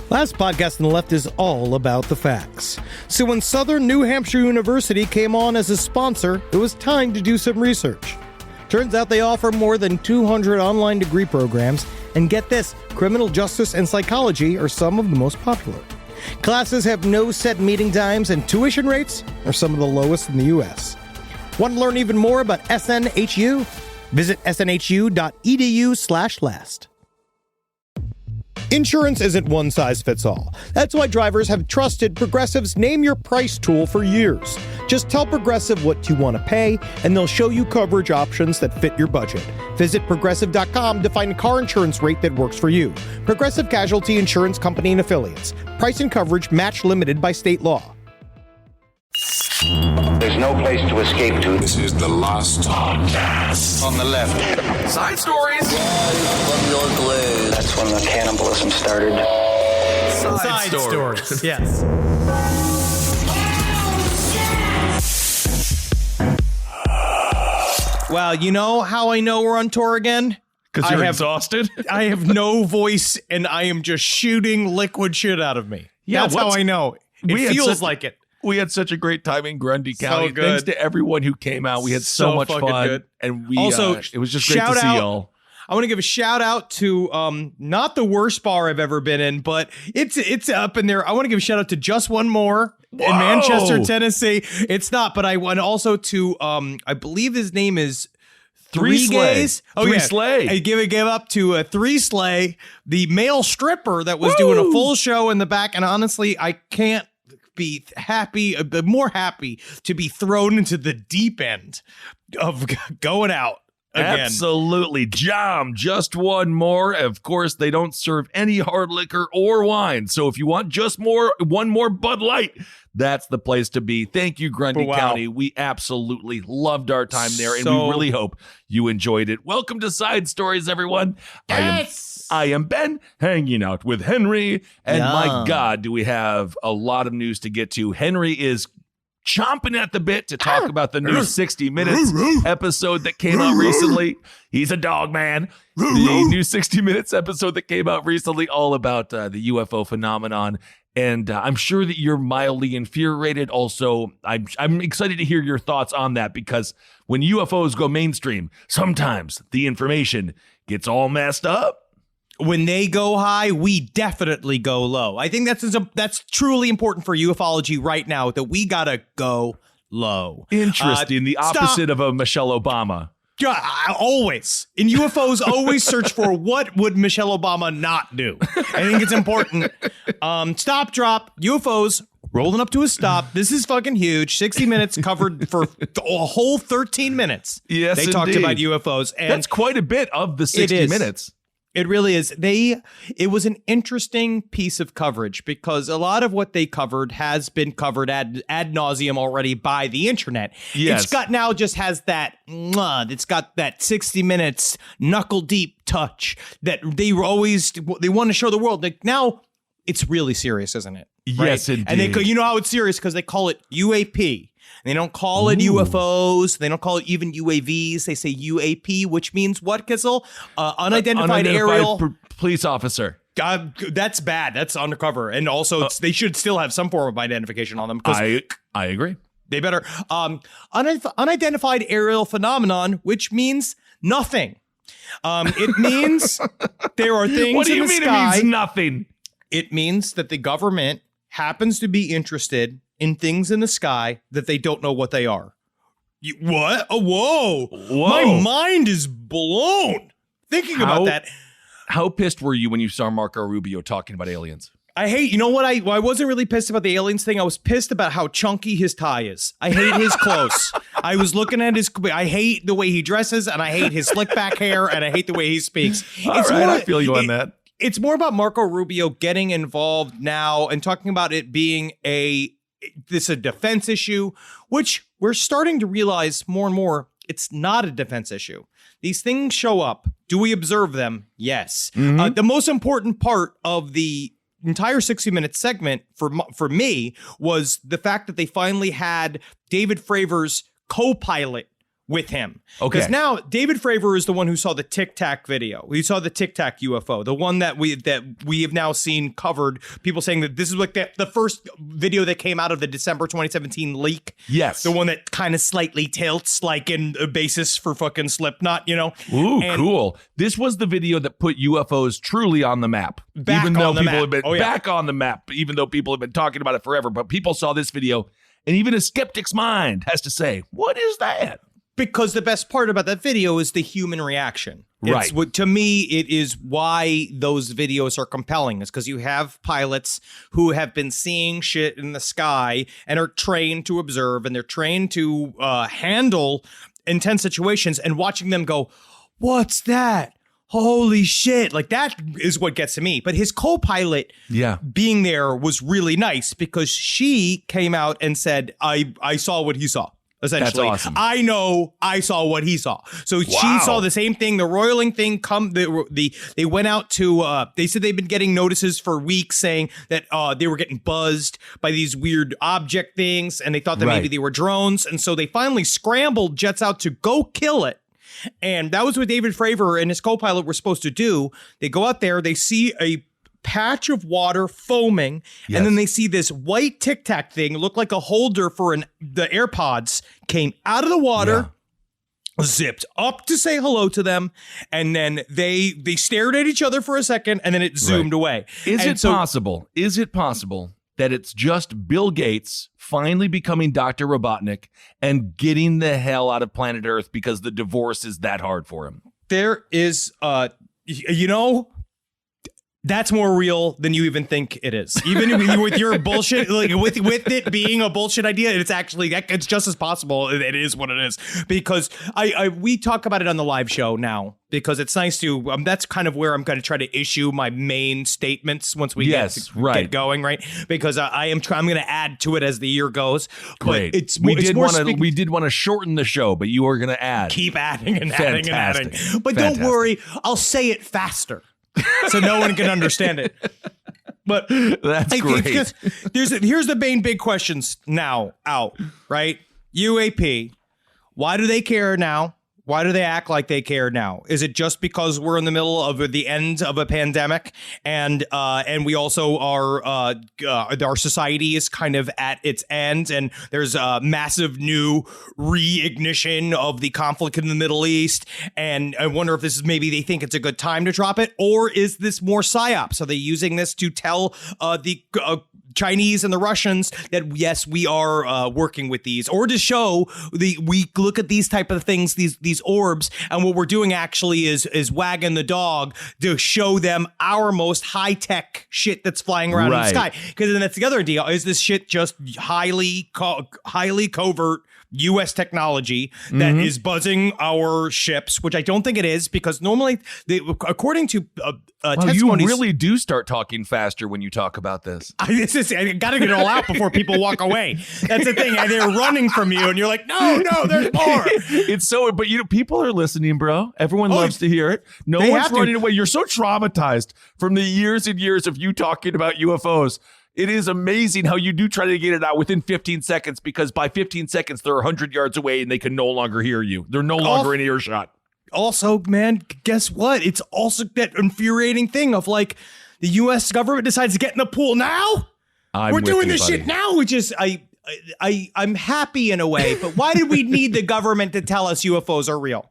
Last podcast on the left is all about the facts. So when Southern New Hampshire University came on as a sponsor, it was time to do some research. Turns out they offer more than 200 online degree programs, and get this, criminal justice and psychology are some of the most popular. Classes have no set meeting times, and tuition rates are some of the lowest in the U.S. Want to learn even more about SNHU? Visit snhu.edu/last. Insurance isn't one size fits all. That's why drivers have trusted Progressive's Name Your Price tool for years. Just tell Progressive what you want to pay, and they'll show you coverage options that fit your budget. Visit Progressive.com to find a car insurance rate that works for you. Progressive Casualty Insurance Company and Affiliates. Price and coverage match limited by state law. There's no place to escape to. This is the last podcast. On the left. Side stories. From your glade. That's when the cannibalism started. Side stories. Yes. Well, you know how I know we're on tour again? Because you're exhausted? I have no voice, and I am just shooting liquid shit out of me. Yeah, that's how I know. It feels like it. We had such a great time in Grundy County. So good. Thanks to everyone who came out. We had so much fun. Good. And we also, it was just great to see y'all. I want to give a shout out to not the worst bar I've ever been in, but it's up in there. I want to give a shout out to Just One More in Manchester, Tennessee. It's not, but I want also to I believe his name is Three Gays. Three Slay. I give up to Three Slay, the male stripper that was doing a full show in the back. And honestly, I can't be more happy to be thrown into the deep end of going out again. Absolutely. Jam, Just One More. Of course, they don't serve any hard liquor or wine. So if you want one more Bud Light, that's the place to be. Thank you, Grundy County. We absolutely loved our time there, and we really hope you enjoyed it. Welcome to Side Stories, everyone. Yes. I am Ben, hanging out with Henry, and my God, do we have a lot of news to get to. Henry is chomping at the bit to talk about the new 60 Minutes episode that came out recently. He's a dog man. The new 60 Minutes episode that came out recently, all about the UFO phenomenon. And I'm sure that you're mildly infuriated. Also, I'm excited to hear your thoughts on that, because when UFOs go mainstream, sometimes the information gets all messed up. When they go high, we definitely go low. I think that's truly important for ufology right now, that we gotta go low. Interesting. The opposite of a Michelle Obama. Yeah, always. In UFOs, always search for what would Michelle Obama not do. I think it's important. Stop, drop, UFOs rolling up to a stop. This is fucking huge. 60 Minutes covered for a whole 13 minutes. Yes, they talked about UFOs. And that's quite a bit of the 60 minutes. It really is. It was an interesting piece of coverage, because a lot of what they covered has been covered ad nauseum already by the internet. Yes. It's got it's got that 60 Minutes knuckle deep touch that they want to show the world. Like, now it's really serious, isn't it? Yes, right? indeed. And you know how it's serious because they call it UAP. They don't call it UFOs. They don't call it even UAVs. They say UAP, which means what, Kissel? Unidentified aerial police officer. That's bad. That's undercover. And also, they should still have some form of identification on them. I agree. They better. Unidentified aerial phenomenon, which means nothing. It means there are things what do you in the mean sky. It means nothing? It means that the government happens to be interested in things in the sky that they don't know what they are. What? Oh, whoa. My mind is blown thinking about that. How pissed were you when you saw Marco Rubio talking about aliens? You know what? I wasn't really pissed about the aliens thing. I was pissed about how chunky his tie is. I hate his clothes. I was looking at I hate the way he dresses, and I hate his slick back hair, and I hate the way he speaks. I feel you on that. It's more about Marco Rubio getting involved now and talking about it being a defense issue, which we're starting to realize more and more it's not a defense issue. These things show up. Do we observe them? Yes. Mm-hmm. The most important part of the entire 60 Minutes segment for me was the fact that they finally had David Fravor's co-pilot with him. Okay. Because now David Fravor is the one who saw the Tic Tac video. We saw the Tic Tac UFO, the one that we have now seen covered. People saying that this is like the first video that came out of the December 2017 leak. Yes. The one that kind of slightly tilts, like in a basis for fucking Slipknot, Ooh, cool. This was the video that put UFOs truly on the map. Back even though on the people map. have been Oh, yeah. back on the map, even though people have been talking about it forever. But people saw this video, and even a skeptic's mind has to say, what is that? Because the best part about that video is the human reaction. Right. To me, it is why those videos are compelling. Is because you have pilots who have been seeing shit in the sky and are trained to observe, and they're trained to handle intense situations, and watching them go, what's that? Holy shit. Like, that is what gets to me. But his co-pilot being there was really nice, because she came out and said, I saw what he saw. Essentially, that's awesome. I know I saw what he saw. So she saw the same thing. The roiling thing they went out to they said they've been getting notices for weeks saying that they were getting buzzed by these weird object things, and they thought that maybe they were drones. And so they finally scrambled jets out to go kill it. And that was what David Fravor and his co-pilot were supposed to do. They go out there, they see a patch of water foaming, and then they see this white Tic Tac thing look like a holder for the AirPods came out of the water, zipped up to say hello to them, and then they stared at each other for a second, and then it zoomed away. Is it possible that it's just Bill Gates finally becoming Dr. Robotnik and getting the hell out of planet Earth because the divorce is that hard for him? There is, that's more real than you even think it is. Even with your bullshit, like with it being a bullshit idea, it's just as possible. It is what it is, because we talk about it on the live show now, because it's nice to. That's kind of where I'm going to try to issue my main statements once we get going, right? Because I'm going to add to it as the year goes. Great. But we did want to shorten the show, but you are going to add. Keep adding and adding and adding. But don't worry, I'll say it faster, so no one can understand it. But that's great. Here's the main big questions now out, right? UAP, why do they care now? Why do they act like they care now? Is it just because we're in the middle of the end of a pandemic, and we also are our society is kind of at its end, and there's a massive new reignition of the conflict in the Middle East, and I wonder if this is maybe they think it's a good time to drop it, or is this more psyops? Are they using this to tell the Chinese and the Russians that yes, we are working with these, or to show we look at these type of things, these orbs, and what we're doing actually is wagging the dog to show them our most high-tech shit that's flying around in the sky. Because then that's the other deal, is this shit just highly covert U.S. technology that is buzzing our ships, which I don't think it is, because normally, according to testimonies, you really do start talking faster when you talk about this. I got to get it all out before people walk away. That's the thing. They're running from you, and you're like, no, there's more. It's so, but people are listening, bro. Everyone loves to hear it. No one's running away. You're so traumatized from the years and years of you talking about UFOs. It is amazing how you do try to get it out within 15 seconds, because by 15 seconds, they're 100 yards away and they can no longer hear you. They're no longer in earshot. Also, man, guess what? It's also that infuriating thing of like the U.S. government decides to get in the pool now. We're doing this shit now, which is I'm happy in a way. But why did we need the government to tell us UFOs are real?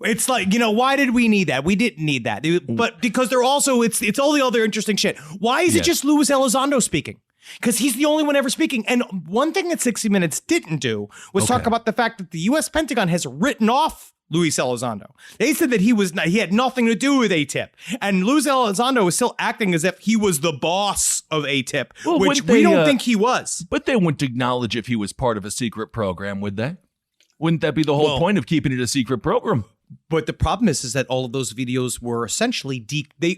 It's like, why did we need that? We didn't need that. But because they're also, it's all the other interesting shit. Why is it just Luis Elizondo speaking? Because he's the only one ever speaking. And one thing that 60 Minutes didn't do was talk about the fact that the U.S. Pentagon has written off Luis Elizondo. They said that he had nothing to do with ATIP. And Luis Elizondo was still acting as if he was the boss of ATIP, which we don't think he was. But they wouldn't acknowledge if he was part of a secret program, would they? Wouldn't that be the whole point of keeping it a secret program? But the problem is that all of those videos were essentially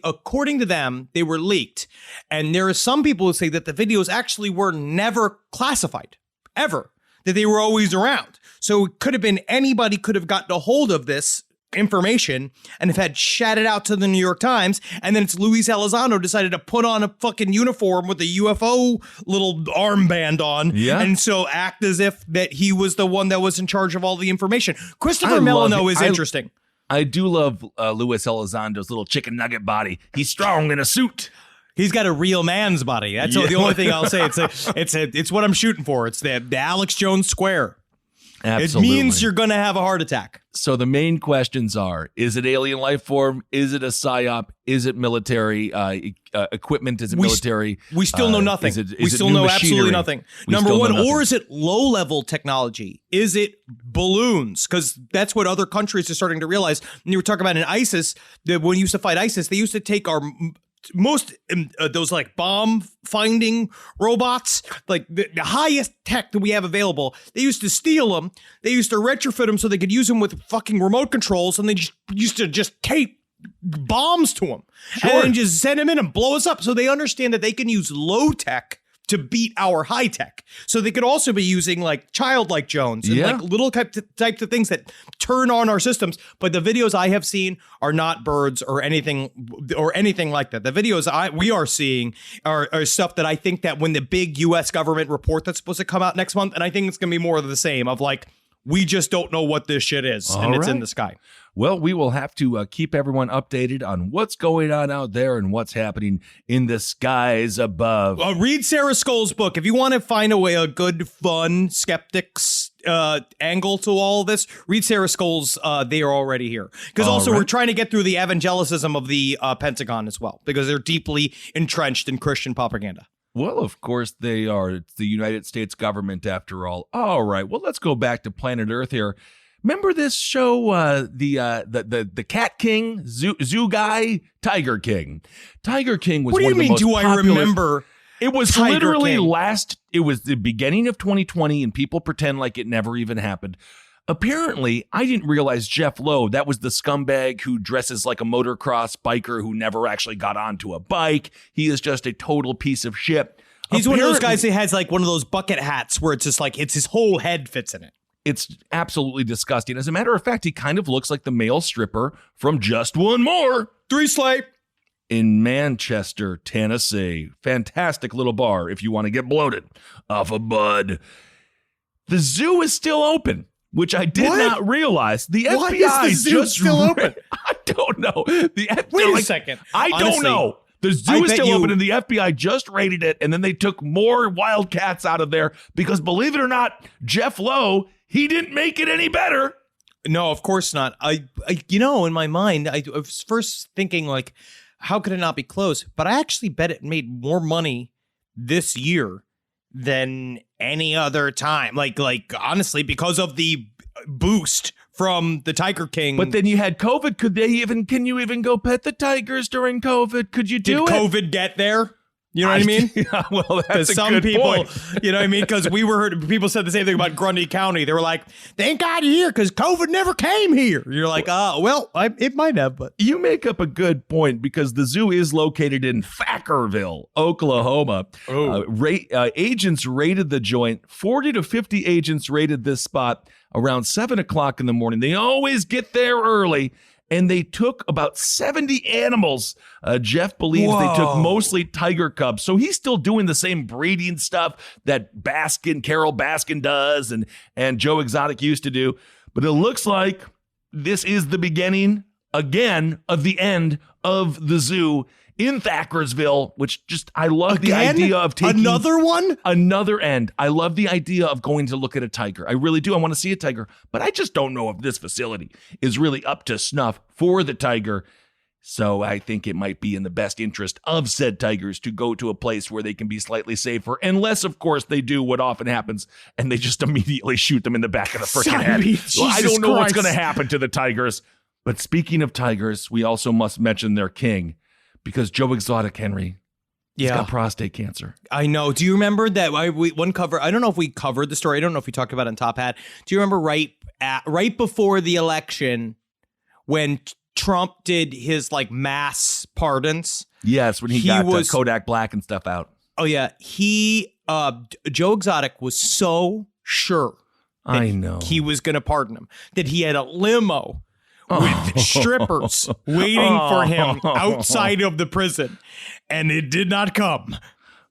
according to them, they were leaked. And there are some people who say that the videos actually were never classified, ever, that they were always around. So it could have been anybody could have gotten a hold of this information and have had shat it out to the New York Times, and then it's Luis Elizondo decided to put on a fucking uniform with a UFO little armband on, and so act as if that he was the one that was in charge of all the information. Christopher Milano is interesting. I do love Luis Elizondo's little chicken nugget body. He's strong in a suit. He's got a real man's body. That's the only thing I'll say. It's what I'm shooting for. It's the Alex Jones Square. Absolutely. It means you're going to have a heart attack. So the main questions are, is it alien life form? Is it a psyop? Is it military equipment? Is it military? We still know nothing. We still know absolutely nothing. Number one, or is it low-level technology? Is it balloons? Because that's what other countries are starting to realize. And you were talking about in ISIS, that when you used to fight ISIS, they used to take our most those like bomb finding robots, like the highest tech that we have available. They used to steal them. They used to retrofit them so they could use them with fucking remote controls, and they just used to just tape bombs to them and then just send them in and blow us up. So they understand that they can use low tech to beat our high tech. So they could also be using like childlike Jones and like little types of things that turn on our systems. But the videos I have seen are not birds or anything like that. The videos we are seeing are stuff that I think that when the big US government report that's supposed to come out next month, and I think it's going to be more of the same of like, we just don't know what this shit is, and it's in the sky. Well, we will have to keep everyone updated on what's going on out there and what's happening in the skies above. Read Sarah Skoll's book. If you want to find a good, fun, skeptics angle to all this, read Sarah Skoll's They Are Already Here. Because we're trying to get through the evangelicism of the Pentagon as well, because they're deeply entrenched in Christian propaganda. Well, of course they are. It's the United States government, after all. All right. Well, let's go back to planet Earth here. Remember this show, the Cat King, Zoo Guy, Tiger King. Tiger King was. What do you mean? Do I remember? It was Tiger literally King. It was the beginning of 2020, and people pretend like it never even happened. Apparently, I didn't realize Jeff Lowe, that was the scumbag who dresses like a motocross biker who never actually got onto a bike. He is just a total piece of shit. He's one of those guys that has like one of those bucket hats where it's just like his whole head fits in it. It's absolutely disgusting. As a matter of fact, he kind of looks like the male stripper from Just One More. 3 Slay. In Manchester, Tennessee. Fantastic little bar if you want to get bloated off a bud. The zoo is still open, which I did not realize. The Why FBI is the zoo just still open? I don't know. Wait a second. I don't know. The zoo is still open, and the FBI just raided it, and then they took more wildcats out of there because, believe it or not, Jeff Lowe, he didn't make it any better. No, of course not. I in my mind, I was first thinking like, how could it not be closed? But I actually bet it made more money this year than any other time. Like honestly, because of the boost from the Tiger King. But then you had COVID. Can you even go pet the tigers during COVID? Could you do it? Did COVID get there? You know what I mean? Yeah, well, that's a some good people, point. You know what I mean? Because people said the same thing about Grundy County. They were like, thank God you're here because COVID never came here. You're like, it might have, but. You make up a good point because the zoo is located in Thackerville, Oklahoma. Agents raided the joint. 40 to 50 agents raided this spot around 7 o'clock in the morning. They always get there early. And they took about 70 animals. Jeff believes they took mostly tiger cubs. So he's still doing the same breeding stuff that Carol Baskin does and Joe Exotic used to do. But it looks like this is the beginning, again, of the end of the zoo in Thackersville, which just, I love the idea of taking another end. I love the idea of going to look at a tiger. I really do. I want to see a tiger, but I just don't know if this facility is really up to snuff for the tiger. So I think it might be in the best interest of said tigers to go to a place where they can be slightly safer, unless, of course, they do what often happens and they just immediately shoot them in the back of the freaking head. Well, I don't know what's going to happen to the tigers. But speaking of tigers, we also must mention their king. Because Joe Exotic, Henry, he's got prostate cancer. I know. Do you remember that one cover? I don't know if we covered the story. I don't know if we talked about it in Top Hat. Do you remember right before the election when Trump did his like mass pardons? Yes, when he got Kodak Black and stuff out. Oh yeah, Joe Exotic was so sure. I know he was going to pardon him that he had a limo with strippers waiting for him outside of the prison, and it did not come.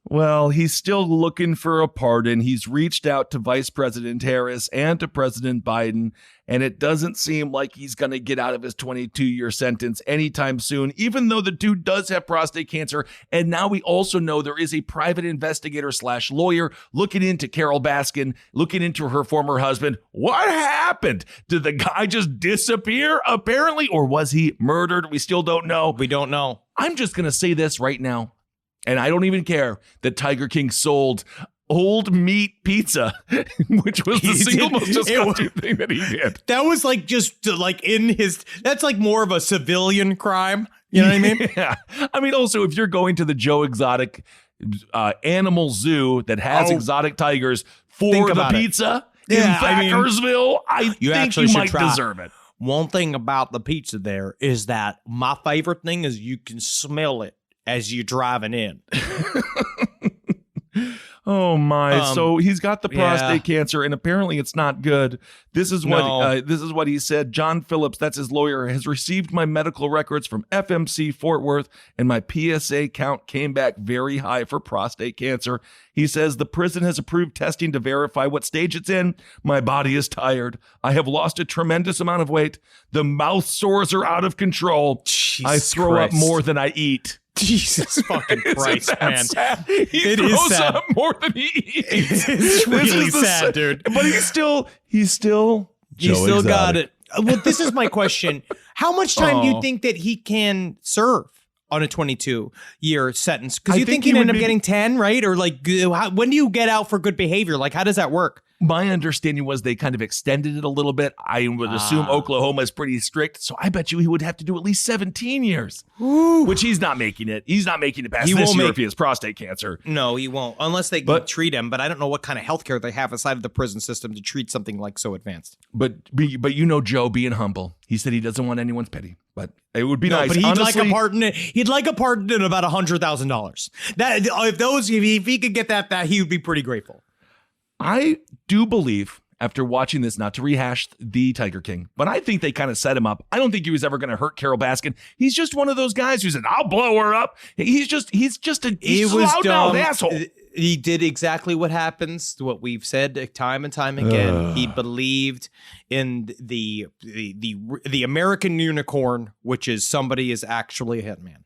Well, he's still looking for a pardon. He's reached out to Vice President Harris and to President Biden, and it doesn't seem like he's going to get out of his 22-year sentence anytime soon, even though the dude does have prostate cancer. And now we also know there is a private investigator / lawyer looking into Carol Baskin, looking into her former husband. What happened? Did the guy just disappear, apparently, or was he murdered? We still don't know. We don't know. I'm just going to say this right now. And I don't even care that Tiger King sold old meat pizza, which was the single most disgusting thing that he did. That was like just like in his, that's like more of a civilian crime. You know what I mean? Yeah. I mean, also, if you're going to the Joe Exotic animal zoo that has exotic tigers for the pizza in Thackersville, I think you might deserve it. One thing about the pizza there is that my favorite thing is you can smell it as you're driving in. Oh my! So he's got the prostate cancer, and apparently it's not good. This is what he said. John Phillips, that's his lawyer, has received my medical records from FMC Fort Worth, and my PSA count came back very high for prostate cancer. He says the prison has approved testing to verify what stage it's in. My body is tired. I have lost a tremendous amount of weight. The mouth sores are out of control. I throw up more than I eat. Jesus fucking Christ, man. Sad? He throws up more than he eats. It's really sad, dude. But he's still got it. Well, this is my question. How much time do you think that he can serve on a 22-year sentence? Because you think he'd end up getting 10, right? Or like, when do you get out for good behavior? Like, how does that work? My understanding was they kind of extended it a little bit. I would assume Oklahoma is pretty strict. So I bet you he would have to do at least 17 years, which he's not making it. He's not making it past this year if he has prostate cancer. No, he won't, unless they treat him. But I don't know what kind of healthcare they have inside of the prison system to treat something like so advanced. But you know Joe being humble. He said he doesn't want anyone's pity, but it would be nice. But he'd like a pardon. He'd like a pardon in about $100,000. That if he could get that he would be pretty grateful. I do believe, after watching this, not to rehash the Tiger King, but I think they kind of set him up. I don't think he was ever going to hurt Carol Baskin. He's just one of those guys who said, "I'll blow her up." He's just a loud-mouthed asshole. He did exactly what happens, what we've said time and time again. He believed in the American unicorn, which is somebody is actually a hitman.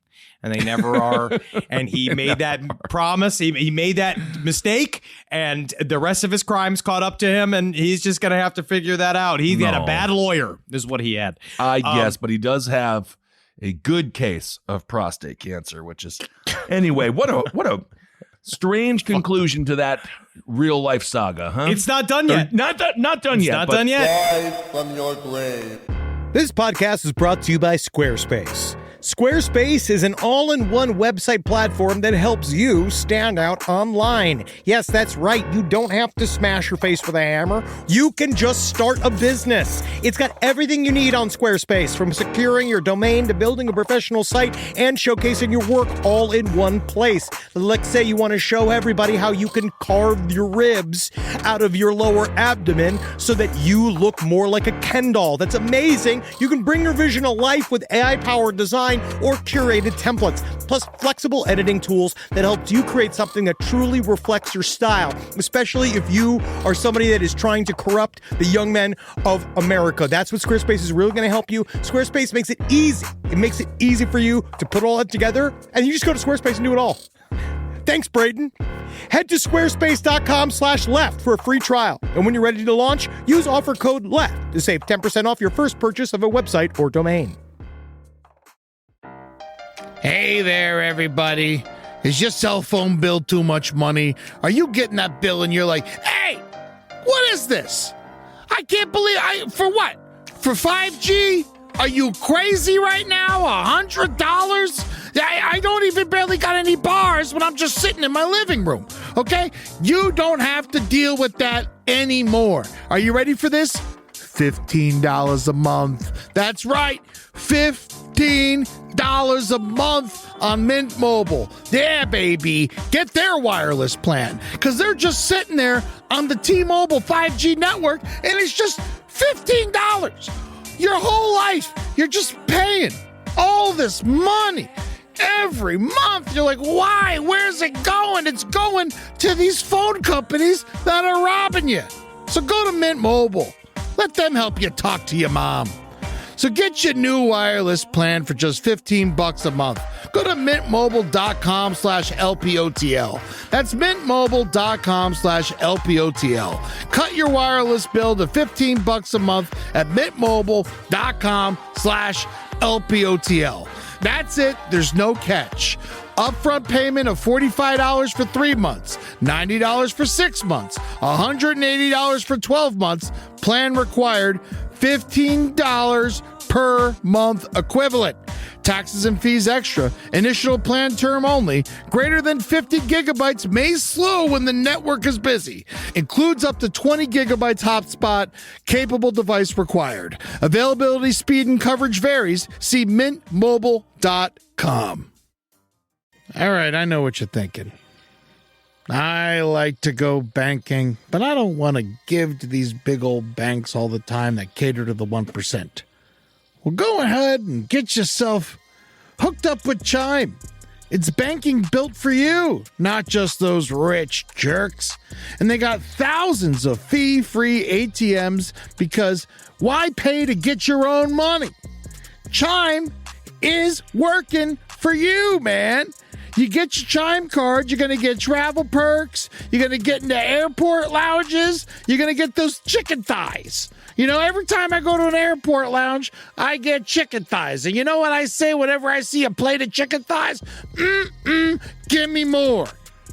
And they never are. And he made that promise. He made that mistake, and the rest of his crimes caught up to him, and he's just going to have to figure that out. He had a bad lawyer, is what he had. I guess, but he does have a good case of prostate cancer, which is... Anyway, what a strange conclusion to that real-life saga, huh? It's not done yet. Not done yet. Rise from your grave. This podcast is brought to you by Squarespace. Squarespace is an all-in-one website platform that helps you stand out online. Yes, that's right. You don't have to smash your face with a hammer. You can just start a business. It's got everything you need on Squarespace, from securing your domain to building a professional site and showcasing your work all in one place. Let's say you want to show everybody how you can carve your ribs out of your lower abdomen so that you look more like a Ken doll. That's amazing. You can bring your vision to life with AI-powered design or curated templates, plus flexible editing tools that helps you create something that truly reflects your style, especially if you are somebody that is trying to corrupt the young men of America. That's what Squarespace is really going to help you. Squarespace makes it easy. It makes it easy for you to put all that together, and you just go to Squarespace and do it all. Thanks, Braden. Head to squarespace.com/left for a free trial. And when you're ready to launch, use offer code LEFT to save 10% off your first purchase of a website or domain. Hey there, everybody. Is your cell phone bill too much money? Are you getting that bill and you're like, hey, what is this? I can't believe for what? For 5G? Are you crazy right now? $100? I don't even barely got any bars when I'm just sitting in my living room, okay? You don't have to deal with that anymore. Are you ready for this? $15 a month. That's right, $15 a month on Mint Mobile. Yeah, baby. Get their wireless plan, because they're just sitting there on the T-Mobile 5G network, and it's just $15. Your whole life, you're just paying all this money every month. You're like, why? Where's it going? It's going to these phone companies that are robbing you. So go to Mint Mobile. Let them help you talk to your mom. So get your new wireless plan for just $15 a month. Go to mintmobile.com/LPOTL. That's mintmobile.com/LPOTL. Cut your wireless bill to $15 a month at mintmobile.com/LPOTL. That's it. There's no catch. Upfront payment of $45 for 3 months, $90 for 6 months, $180 for 12 months. Plan required, $15 per month equivalent. Taxes and fees extra. Initial plan term only. Greater than 50 gigabytes may slow when the network is busy. Includes up to 20 gigabytes hotspot. Capable device required. Availability, speed, and coverage varies. See mintmobile.com. All right, I know what you're thinking. I like to go banking, but I don't want to give to these big old banks all the time that cater to the 1%. Well, go ahead and get yourself hooked up with Chime. It's banking built for you, not just those rich jerks. And they got thousands of fee-free ATMs because why pay to get your own money? Chime is working for you, man. You get your Chime card, you're going to get travel perks, you're going to get into airport lounges, you're going to get those chicken thighs. You know, every time I go to an airport lounge, I get chicken thighs. And you know what I say whenever I see a plate of chicken thighs? Give me more.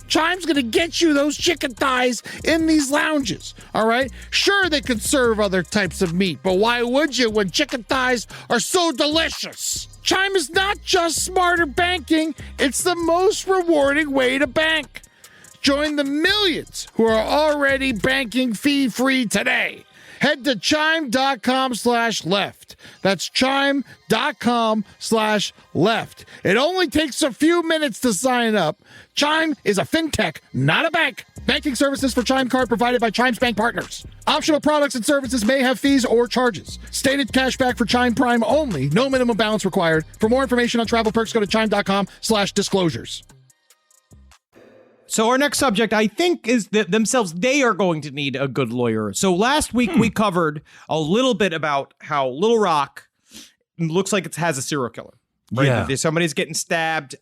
Chime's going to get you those chicken thighs in these lounges, all right? Sure, they could serve other types of meat, but why would you when chicken thighs are so delicious? Chime is not just smarter banking, it's the most rewarding way to bank. Join the millions who are already banking fee-free today. Head to chime.com/left. That's chime.com/left. It only takes a few minutes to sign up. Chime is a fintech, not a bank. Banking services for Chime Card provided by Chime's bank partners. Optional products and services may have fees or charges. Stated cashback for Chime Prime only. No minimum balance required. For more information on travel perks, go to chime.com/disclosures. So our next subject, I think, is that themselves. They are going to need a good lawyer. So last week we covered a little bit about how Little Rock looks like it has a serial killer. Right? Yeah. Somebody's getting stabbed.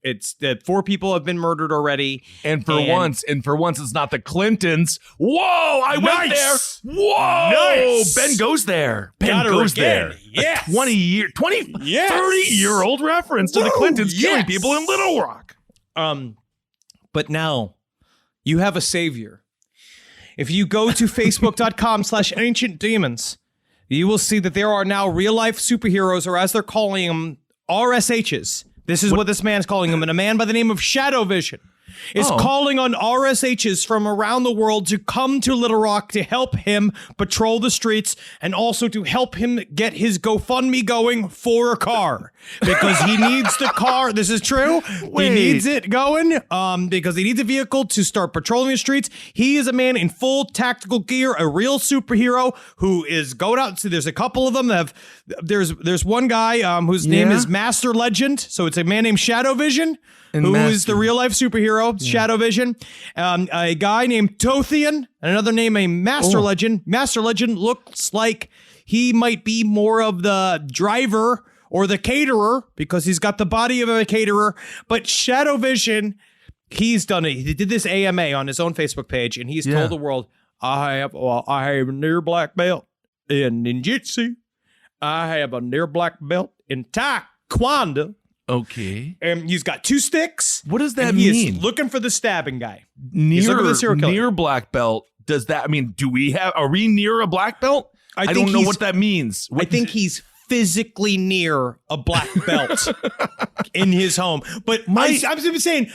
It's that 4 people have been murdered already. And for once, it's not the Clintons. Whoa, I went there. Whoa, Nice. Ben goes there. Ben Got her goes again. there. Yes. 30-year-old reference to the Clintons killing people in Little Rock. But now you have a savior. If you go to facebook.com/ancient demons, you will see that there are now real life superheroes, or as they're calling them, RSHs. This is what this man's calling them. And a man by the name of ShadowVision is calling on RSHs from around the world to come to Little Rock to help him patrol the streets and also to help him get his GoFundMe going for a car because he needs the car. This is true. He needs it going because he needs a vehicle to start patrolling the streets. He is a man in full tactical gear, a real superhero who is going out. So there's a couple of them that have, there's one guy whose name is Master Legend. So it's a man named ShadowVision. Who is the real life superhero, ShadowVision. A guy named Tothian, and another name, a Master Legend. Master Legend looks like he might be more of the driver or the caterer because he's got the body of a caterer. But ShadowVision, he did this AMA on his own Facebook page, and he's told the world, I have a near black belt in ninjutsu. I have a near black belt in taekwondo. Okay. And he's got 2 sticks. What does that and mean? He is looking for the stabbing guy. He's looking for the serial killer. Near black belt. Does that mean, are we near a black belt? I don't know what that means. I think he's physically near a black belt in his home. But I'm simply saying,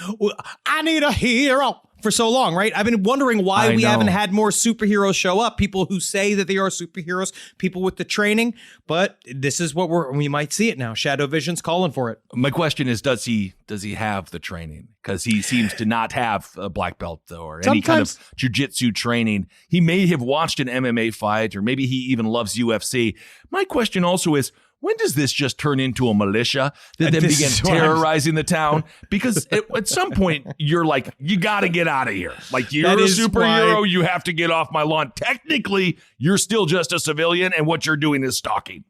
I need a hero for so long, right? I've been wondering why we haven't had more superheroes show up. People who say that they are superheroes, people with the training. But this is what we might see it now. ShadowVision's calling for it. My question is, does he have the training? Because he seems to not have a black belt or any kind of jiu-jitsu training. He may have watched an MMA fight, or maybe he even loves UFC. My question also is, when does this just turn into a militia that then begin terrorizing the town? Because at some point, you're like, you got to get out of here. Like, you're a superhero. You have to get off my lawn. Technically, you're still just a civilian, and what you're doing is stalking.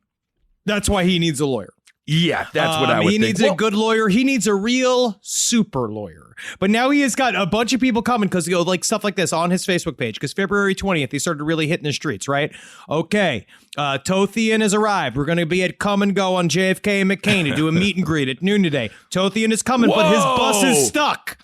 That's why he needs a lawyer. Yeah, that's what I would think. He needs a good lawyer. He needs a real super lawyer. But now he has got a bunch of people coming because like stuff like this on his Facebook page. Because February 20th, he started really hitting the streets, right? Okay, Tothian has arrived. We're going to be at Come and Go on JFK and McCain to do a meet and greet at noon today. Tothian is coming, but his bus is stuck.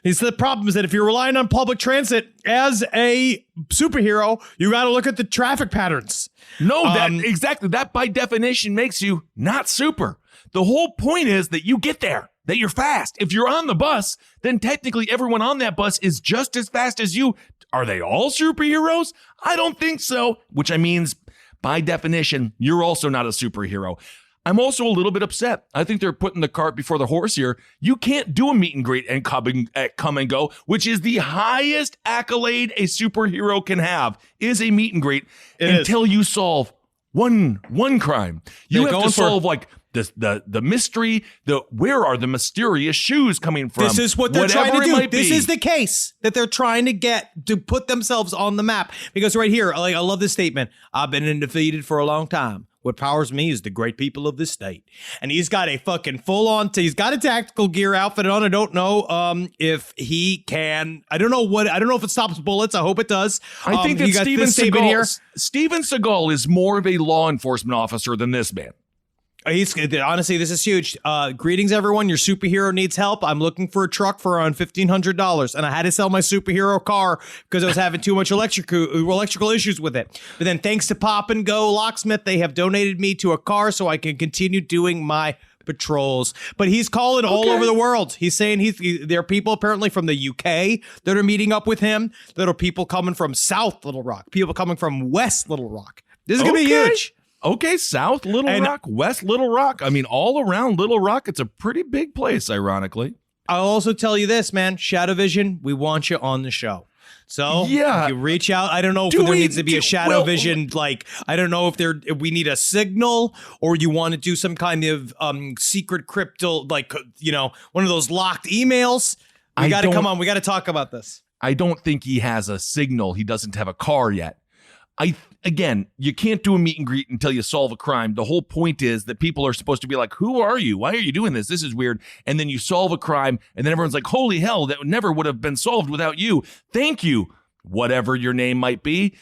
The problem is that if you're relying on public transit as a superhero, you got to look at the traffic patterns. No, exactly. That by definition makes you not super. The whole point is that you get there, that you're fast. If you're on the bus, then technically everyone on that bus is just as fast as you. Are they all superheroes? I don't think so, which means by definition, you're also not a superhero. I'm also a little bit upset. I think they're putting the cart before the horse here. You can't do a meet and greet and come and go, which is the highest accolade a superhero can have, is a meet and greet until you solve one crime. You have to solve like the mystery, where are the mysterious shoes coming from? This is what they're trying to do. This is the case that they're trying to get to put themselves on the map. Because right here, like, I love this statement. I've been undefeated for a long time. What powers me is the great people of this state. And he's got a fucking he's got a tactical gear outfit on. I don't know if he can. I don't know if it stops bullets. I hope it does. I think that Steven Seagal is more of a law enforcement officer than this man. Honestly, this is huge. Greetings, everyone. Your superhero needs help. I'm looking for a truck for around $1,500, and I had to sell my superhero car because I was having too much electrical issues with it. But then, thanks to Pop and Go Locksmith, they have donated me to a car so I can continue doing my patrols. But he's calling all over the world. He's saying there are people apparently from the UK that are meeting up with him. There are people coming from South Little Rock, people coming from West Little Rock. This is gonna be huge. Okay, South Little Rock, West Little Rock. I mean, all around Little Rock, it's a pretty big place, ironically. I'll also tell you this, man. ShadowVision, we want you on the show. So if you reach out. I don't know if there needs to be a ShadowVision, I don't know if we need a signal, or you want to do some kind of secret crypto, one of those locked emails. We got to come on. We got to talk about this. I don't think he has a signal. He doesn't have a car yet. Again, you can't do a meet and greet until you solve a crime. The whole point is that people are supposed to be like, who are you? Why are you doing this? This is weird. And then you solve a crime, and then everyone's like, holy hell, that never would have been solved without you. Thank you, whatever your name might be.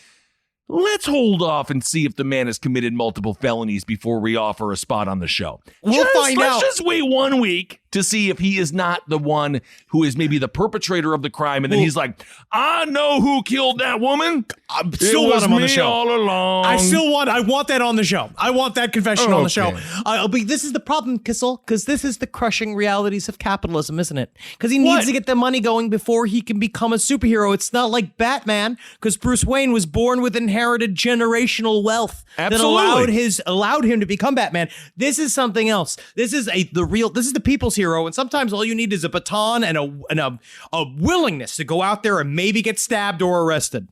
Let's hold off and see if the man has committed multiple felonies before we offer a spot on the show. Let's just wait 1 week to see if he is not the one who is maybe the perpetrator of the crime. And then he's like, I know who killed that woman. I still want him on the show all along. I want that on the show. I want that confession on the show. But this is the problem, Kissel, because this is the crushing realities of capitalism, isn't it? Because he needs to get the money going before he can become a superhero. It's not like Batman, because Bruce Wayne was born with inherited generational wealth that allowed him to become Batman. This is something else. This is the people's hero, and sometimes all you need is a baton and a willingness to go out there and maybe get stabbed or arrested.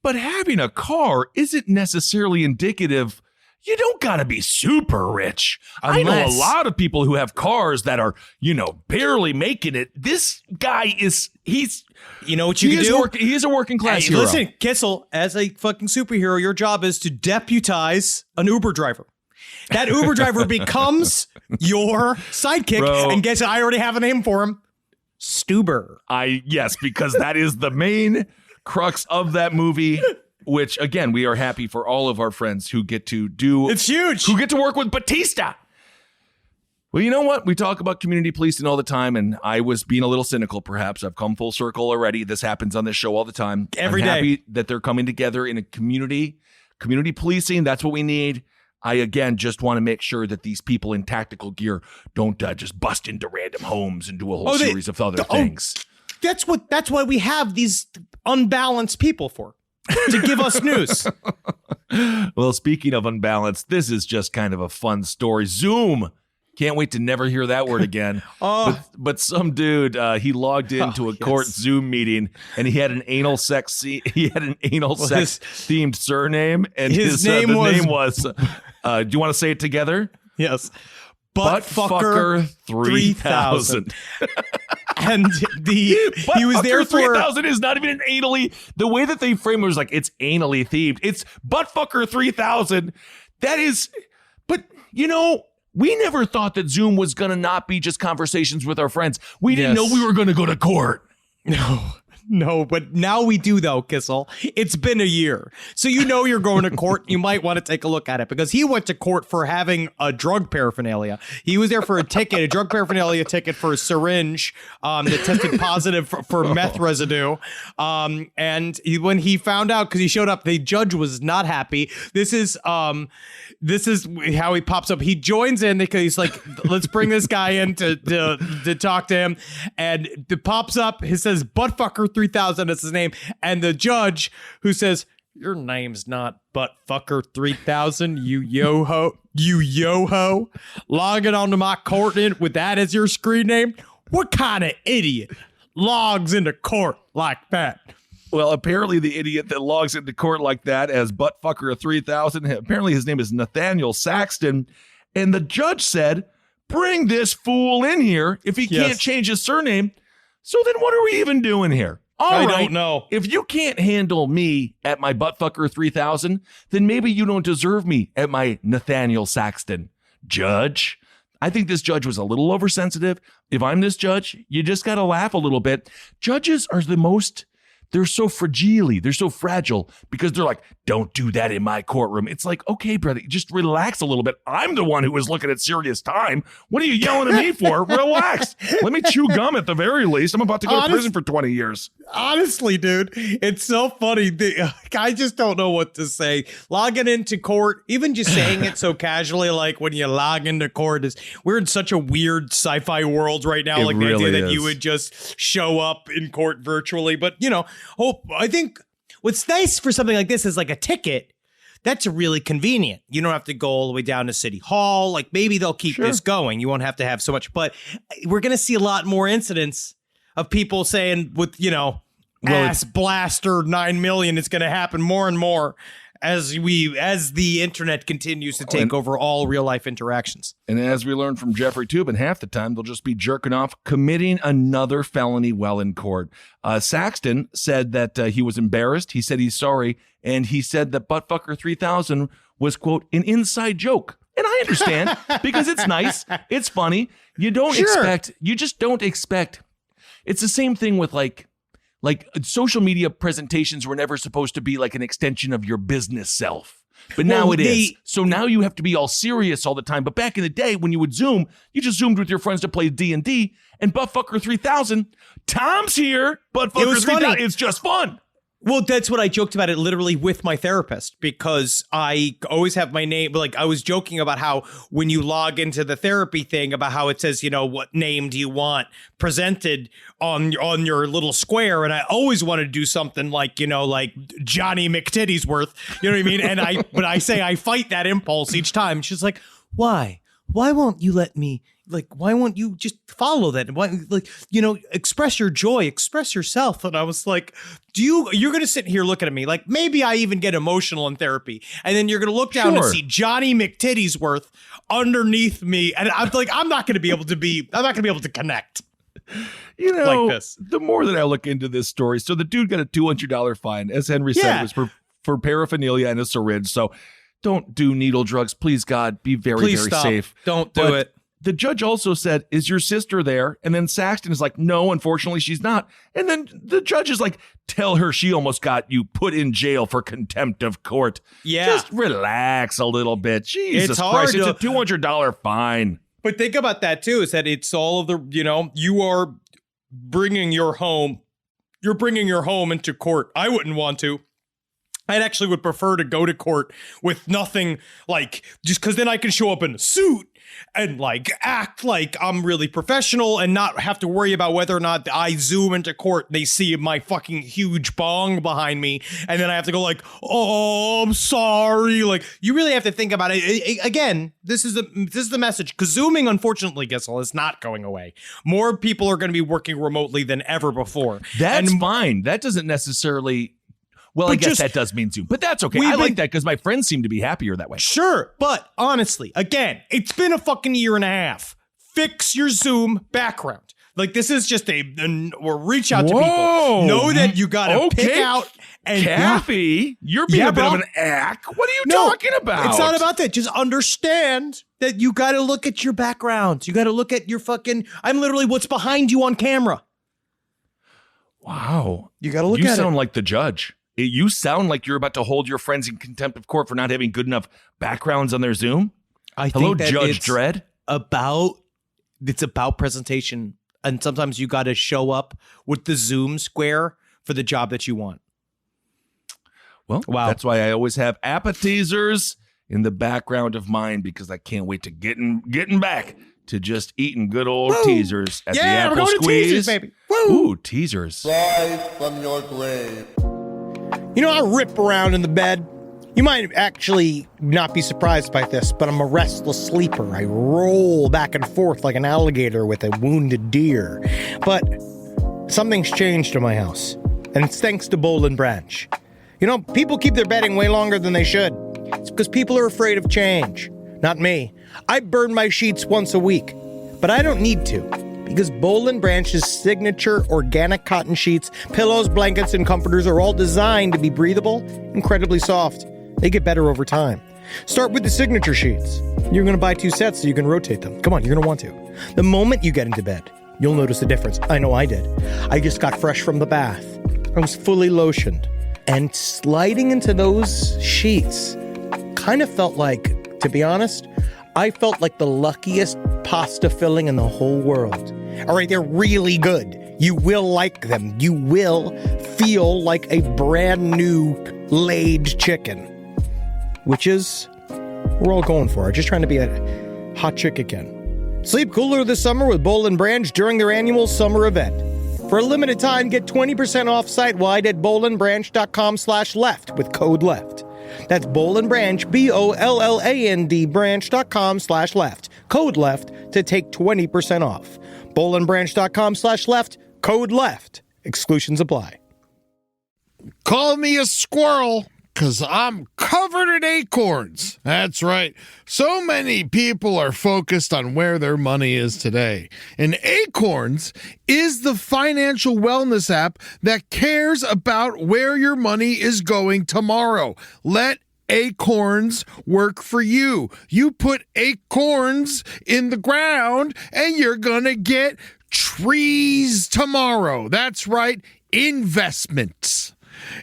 But having a car isn't necessarily indicative. You don't gotta be super rich. I know a lot of people who have cars that are, barely making it. This guy you know what you can do? He is a working class hero. Listen, Kissel, as a fucking superhero, your job is to deputize an Uber driver. That Uber driver becomes your sidekick, and guess I already have a name for him. Stuber. Yes, because that is the main crux of that movie. Which, again, we are happy for all of our friends who get to do. It's huge. Who get to work with Batista. Well, you know what? We talk about community policing all the time, and I was being a little cynical, perhaps. I've come full circle already. This happens on this show all the time. Every day. Happy that they're coming together in a community policing. That's what we need. I, again, just want to make sure that these people in tactical gear don't just bust into random homes and do a whole series of other things. That's why we have these unbalanced people for, to give us news. Well, speaking of unbalanced, this is just kind of a fun story. Zoom. Can't wait to never hear that word again. But some dude, he logged into a court Zoom meeting, and he had an anal sex themed surname, and his name was. Do you want to say it together? Yes. Buttfucker 3000. And he was there for 3000 is not even an anally. The way that they frame it was like it's anally themed. It's Buttfucker 3000. That is, but we never thought that Zoom was going to not be just conversations with our friends. We didn't know we were going to go to court. No, but now we do, though, Kissel. It's been a year. So you're going to court. You might want to take a look at it because he went to court for having a drug paraphernalia. He was there for a drug paraphernalia ticket for a syringe that tested positive for meth residue. And when he found out, because he showed up, the judge was not happy. This is how he pops up. He joins in because he's like, let's bring this guy in to talk to him. And it pops up. He says, Buttfucker 3000 is his name. And the judge who says, your name's not Buttfucker 3000, you yo-ho, logging onto my court with that as your screen name. What kind of idiot logs into court like that? Well, apparently the idiot that logs into court like that as Buttfucker 3000, apparently his name is Nathaniel Saxton. And the judge said, bring this fool in here if he can't change his surname. So then what are we even doing here? I don't know. If you can't handle me at my Buttfucker 3000, then maybe you don't deserve me at my Nathaniel Saxton. Judge, I think this judge was a little oversensitive. If I'm this judge, you just got to laugh a little bit. Judges are they're so fragile. They're so fragile because they're like, don't do that in my courtroom. It's like, okay, brother, just relax a little bit. I'm the one who was looking at serious time. What are you yelling at me for? Relax. Let me chew gum at the very least. I'm about to go to prison for 20 years. Honestly, dude, it's so funny. I just don't know what to say. Logging into court, even just saying it so casually, like when you log into court, we're in such a weird sci-fi world right now. Like the idea that you would just show up in court virtually. But, I think what's nice for something like this is like a ticket. That's really convenient. You don't have to go all the way down to City Hall. Like maybe they'll keep this going. You won't have to have so much. But we're going to see a lot more incidents of people saying with, ass blaster 9 million, it's going to happen more and more as the internet continues to take over all real life interactions. And as we learned from Jeffrey Toobin, half the time they'll just be jerking off, committing another felony while in court. Saxton said that he was embarrassed. He said he's sorry. And he said that Buttfucker 3000 was, quote, an inside joke. And I understand because it's nice. It's funny. You just don't expect. It's the same thing with like social media presentations were never supposed to be like an extension of your business self. But now it is. So now you have to be all serious all the time. But back in the day when you would Zoom, you just Zoomed with your friends to play D&D. And Buttfucker 3000, Tom's here. Buttfucker 3000, it's just fun. Well, that's what I joked about it literally with my therapist because I always have my name. Like I was joking about how when you log into the therapy thing about how it says, what name do you want presented on your little square. And I always want to do something like, like Johnny McTittiesworth, you know what I mean? And I say I fight that impulse each time. She's like, why? Why won't you let me? Like, why won't you just follow that? Why, express your joy, express yourself. And I was like, you're going to sit here looking at me like maybe I even get emotional in therapy. And then you're going to look down and see Johnny McTittiesworth underneath me. And I'm like, I'm not going to be able to connect. Like this. The more that I look into this story, so the dude got a $200 fine. As Henry said, it was for paraphernalia and a syringe. So don't do needle drugs. Please, God, be very safe. Don't do it. The judge also said, is your sister there? And then Saxton is like, no, unfortunately, she's not. And then the judge is like, tell her she almost got you put in jail for contempt of court. Yeah. Just relax a little bit. Jesus Christ, it's a $200 fine. But think about that, too, is that it's all of the, you are bringing your home into court. I wouldn't want to. I actually would prefer to go to court with nothing, like, just because then I can show up in a suit and like act like I'm really professional and not have to worry about whether or not I zoom into court. They see my fucking huge bong behind me. And then I have to go like, oh, I'm sorry. Like, you really have to think about it. Again, this is the message, because zooming, unfortunately, Gissel, is not going away. More people are going to be working remotely than ever before. That's fine. That doesn't necessarily... Well, I guess that does mean Zoom, but that's okay. I like that because my friends seem to be happier that way. Sure, but honestly, again, it's been a fucking year and a half. Fix your Zoom background. Like, this is just or reach out to people. Know that you got to pick out and... Kathy, you're being a bit of an ack. What are you talking about? It's not about that. Just understand that you got to look at your background. You got to look at your fucking... I'm literally what's behind you on camera. Wow. You got to look at it. You sound like the judge. You sound like you're about to hold your friends in contempt of court for not having good enough backgrounds on their Zoom. Hello, think Judge Dredd. It's about presentation, and sometimes you got to show up with the Zoom square for the job that you want. Well, that's why I always have appetizers in the background of mine, because I can't wait to getting back to just eating good old teasers at the Apple we're going Squeeze. To teasers, baby. Woo. Ooh, teasers. Rise from your grave. You know, I rip around in the bed. You might actually not be surprised by this, but I'm a restless sleeper. I roll back and forth like an alligator with a wounded deer. But something's changed in my house, and it's thanks to Boll and Branch. You know, people keep their bedding way longer than they should. It's because people are afraid of change. Not me. I burn my sheets once a week, but I don't need to, because Boll and Branch's signature organic cotton sheets, pillows, blankets, and comforters are all designed to be breathable, incredibly soft. They get better over time. Start with the signature sheets. You're going to buy 2 sets so you can rotate them. Come on, you're going to want to. The moment you get into bed, you'll notice the difference. I know I did. I just got fresh from the bath. I was fully lotioned. And sliding into those sheets kind of felt like, to be honest, I felt like the luckiest pasta filling in the whole world. All right, they're really good. You will like them. You will feel like a brand new laid chicken, which is we're all going for. Just trying to be a hot chick again. Sleep cooler this summer with Boll and Branch during their annual summer event. For a limited time, get 20% off site-wide at bollandbranch.com/left with code LEFT. That's Boll and Branch, BOLLAND branch.com/left. Code LEFT to take 20% off. bollandbranch.com/left. Code LEFT. Exclusions apply. Call me a squirrel, because I'm covered in acorns. That's right. So many people are focused on where their money is today. And Acorns is the financial wellness app that cares about where your money is going tomorrow. Let Acorns work for you. You put acorns in the ground and you're going to get trees tomorrow. That's right, investments.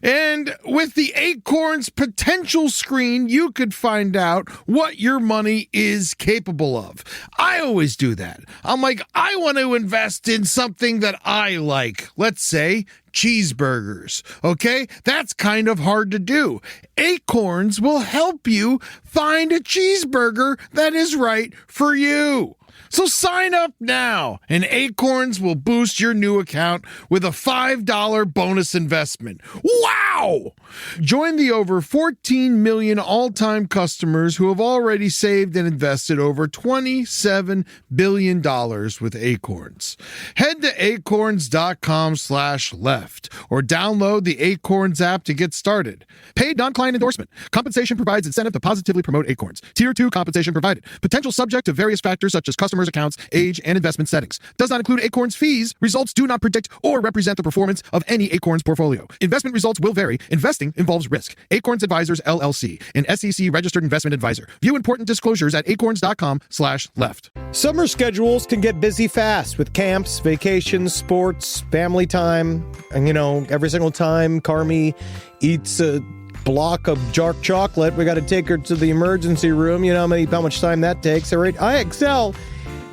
And with the Acorns potential screen, you could find out what your money is capable of. I always do that. I'm like, I want to invest in something that I like. Let's say cheeseburgers. Okay? That's kind of hard to do. Acorns will help you find a cheeseburger that is right for you. So sign up now, and Acorns will boost your new account with a $5 bonus investment. Wow! Join the over 14 million all-time customers who have already saved and invested over $27 billion with Acorns. Head to acorns.com/left or download the Acorns app to get started. Paid non-client endorsement. Compensation provides incentive to positively promote Acorns. Tier 2 compensation provided. Potential subject to various factors such as customers' accounts, age, and investment settings. Does not include Acorns fees. Results do not predict or represent the performance of any Acorns portfolio. Investment results will vary. Investing involves risk. Acorns Advisors, LLC, an SEC registered investment advisor. View important disclosures at acorns.com/left. Summer schedules can get busy fast with camps, vacations, sports, family time. And, you know, every single time Carmi eats a block of dark chocolate, we got to take her to the emergency room. You know how much time that takes. All right, IXL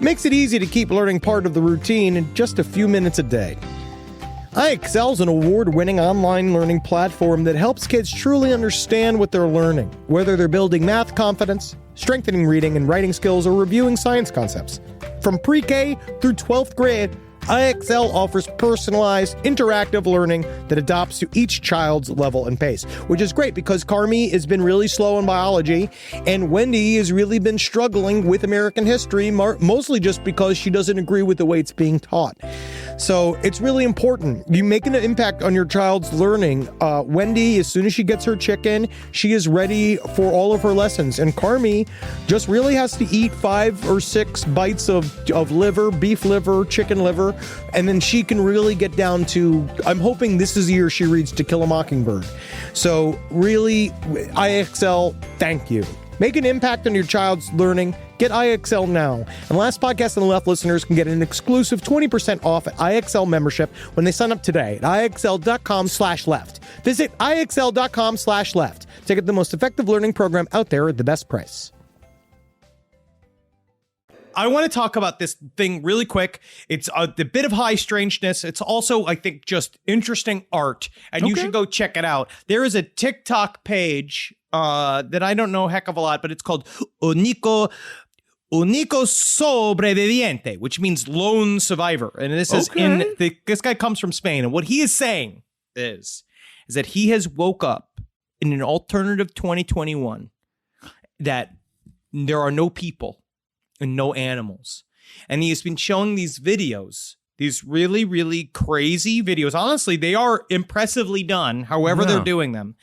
makes it easy to keep learning part of the routine in just a few minutes a day. iExcel is an award-winning online learning platform that helps kids truly understand what they're learning, whether they're building math confidence, strengthening reading and writing skills, or reviewing science concepts. From pre-K through 12th grade, iExcel offers personalized, interactive learning that adapts to each child's level and pace, which is great because Carmi has been really slow in biology, and Wendy has really been struggling with American history, mostly just because she doesn't agree with the way it's being taught. So it's really important. You make an impact on your child's learning. Wendy, as soon as she gets her chicken, she is ready for all of her lessons. And Carmi just really has to eat 5 or 6 bites of liver, beef liver, chicken liver, and then she can really get down to, I'm hoping this is the year she reads To Kill a Mockingbird. So really, iExcel, thank you. Make an impact on your child's learning. Get iExcel now. And Last Podcast on the Left listeners can get an exclusive 20% off at iExcel membership when they sign up today at iexcel.com/left. Visit iexcel.com/left to get the most effective learning program out there at the best price. I want to talk about this thing really quick. It's a bit of high strangeness. It's also, I think, just interesting art, and you should go check it out. There is a TikTok page that I don't know a heck of a lot, but it's called Unico Sobreviviente, which means lone survivor. And this is this guy comes from Spain, and what he is saying is that he has woke up in an alternative 2021 that there are no people and no animals. And he has been showing these videos, these really, really crazy videos. Honestly, they are impressively done, however they're doing them.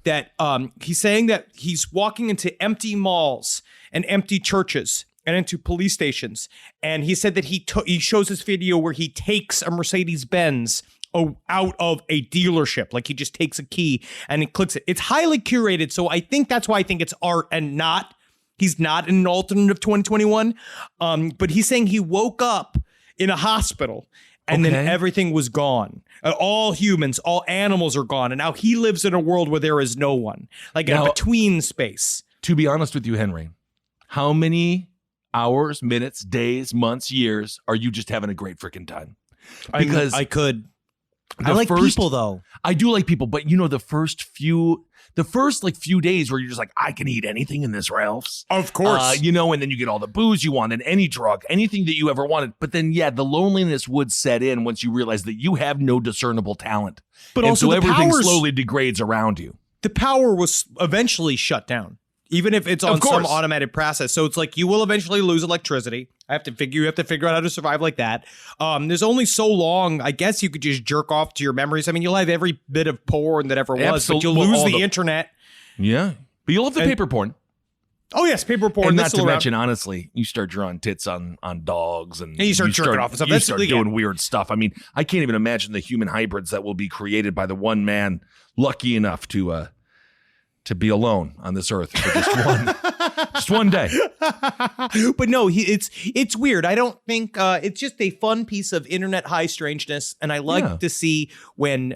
That he's saying that he's walking into empty malls and empty churches and into police stations. And he said that he shows this video where he takes a Mercedes-Benz out of a dealership. Like he just takes a key and he clicks it. It's highly curated. So I think that's why I think it's art and not, he's not in an alternative 2021. But he's saying he woke up in a hospital and then everything was gone. All humans, all animals are gone. And now he lives in a world where there is no one, like a between space. To be honest with you, Henry, how many hours, minutes, days, months, years are you just having a great freaking time? Because I like people, though. I do like people, but you know, the first few days where you're just like, I can eat anything in this Ralph's. Of course. You know, and then you get all the booze you want and any drug, anything that you ever wanted. But then, the loneliness would set in once you realize that you have no discernible talent. But and also so everything powers, slowly degrades around you. The power was eventually shut down, even if it's on some automated process. So it's like you will eventually lose electricity. You have to figure out how to survive like that. There's only so long, I guess you could just jerk off to your memories. I mean, you'll have every bit of porn that ever was, but you'll lose the internet. Yeah. But you'll have the paper porn. Oh, yes, paper porn. And not to mention, honestly, you start drawing tits on dogs and you start jerking off and stuff. You start doing weird stuff. I mean, I can't even imagine the human hybrids that will be created by the one man lucky enough to be alone on this earth for just one day. But no, it's weird. I don't think it's just a fun piece of internet high strangeness, and I like to see when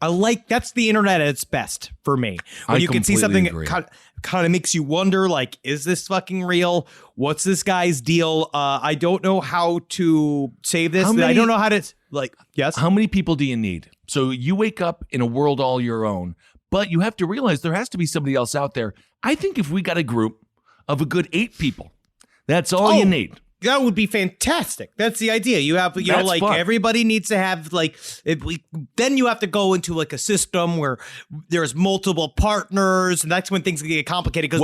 that's the internet at its best for me. When you can see something that kind of makes you wonder, like, is this fucking real? What's this guy's deal? I don't know how to save this. I don't know how to yes. How many people do you need? So you wake up in a world all your own. But you have to realize there has to be somebody else out there. I think if we got a group of a good 8 people, that's all you need. That would be fantastic. That's the idea. You have, fun. Everybody needs to have then you have to go into like a system where there's multiple partners, and that's when things get complicated. Because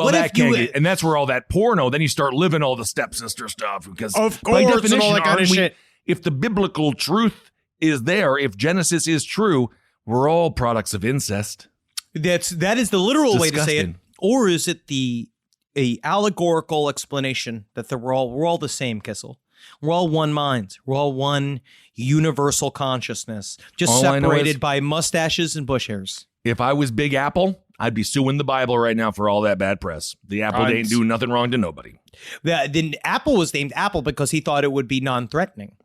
and that's where all that porno. Then you start living all the stepsister stuff. Because of course, by definition, and all that kind of shit. If the biblical truth is there, if Genesis is true, we're all products of incest. That is the literal way to say it, or is it a allegorical explanation that we're all the same, Kissel? We're all one mind. We're all one universal consciousness, just separated by mustaches and bush hairs. If I was Big Apple, I'd be suing the Bible right now for all that bad press. The apple ain't doing nothing wrong to nobody. Then Apple was named Apple because he thought it would be non-threatening.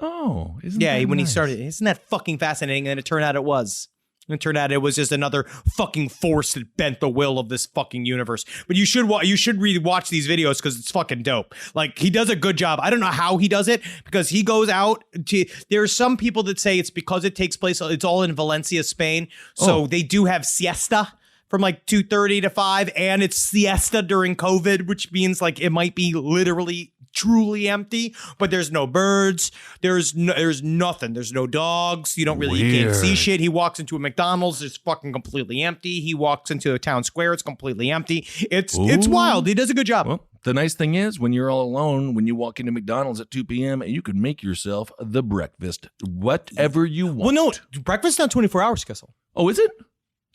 Oh, when he started, isn't that fucking fascinating? And it turned out it was. And it turned out it was just another fucking force that bent the will of this fucking universe. But you should really watch these videos because it's fucking dope. Like, he does a good job. I don't know how he does it because he goes out to. There are some people that say it's because it takes place. It's all in Valencia, Spain. So they do have siesta from like 2:30 to 5, and it's siesta during COVID, which means like it might be literally truly empty, but there's no birds, there's nothing, there's no dogs, you can't see shit. He walks into a McDonald's, it's fucking completely empty. He walks into a town square, it's completely empty. It's wild. He does a good job. Well, the nice thing is, when you're all alone, when you walk into McDonald's at 2 p.m., you can make yourself the breakfast, whatever you want. Well, no, breakfast's not 24 hours, Kessel. Oh, is it?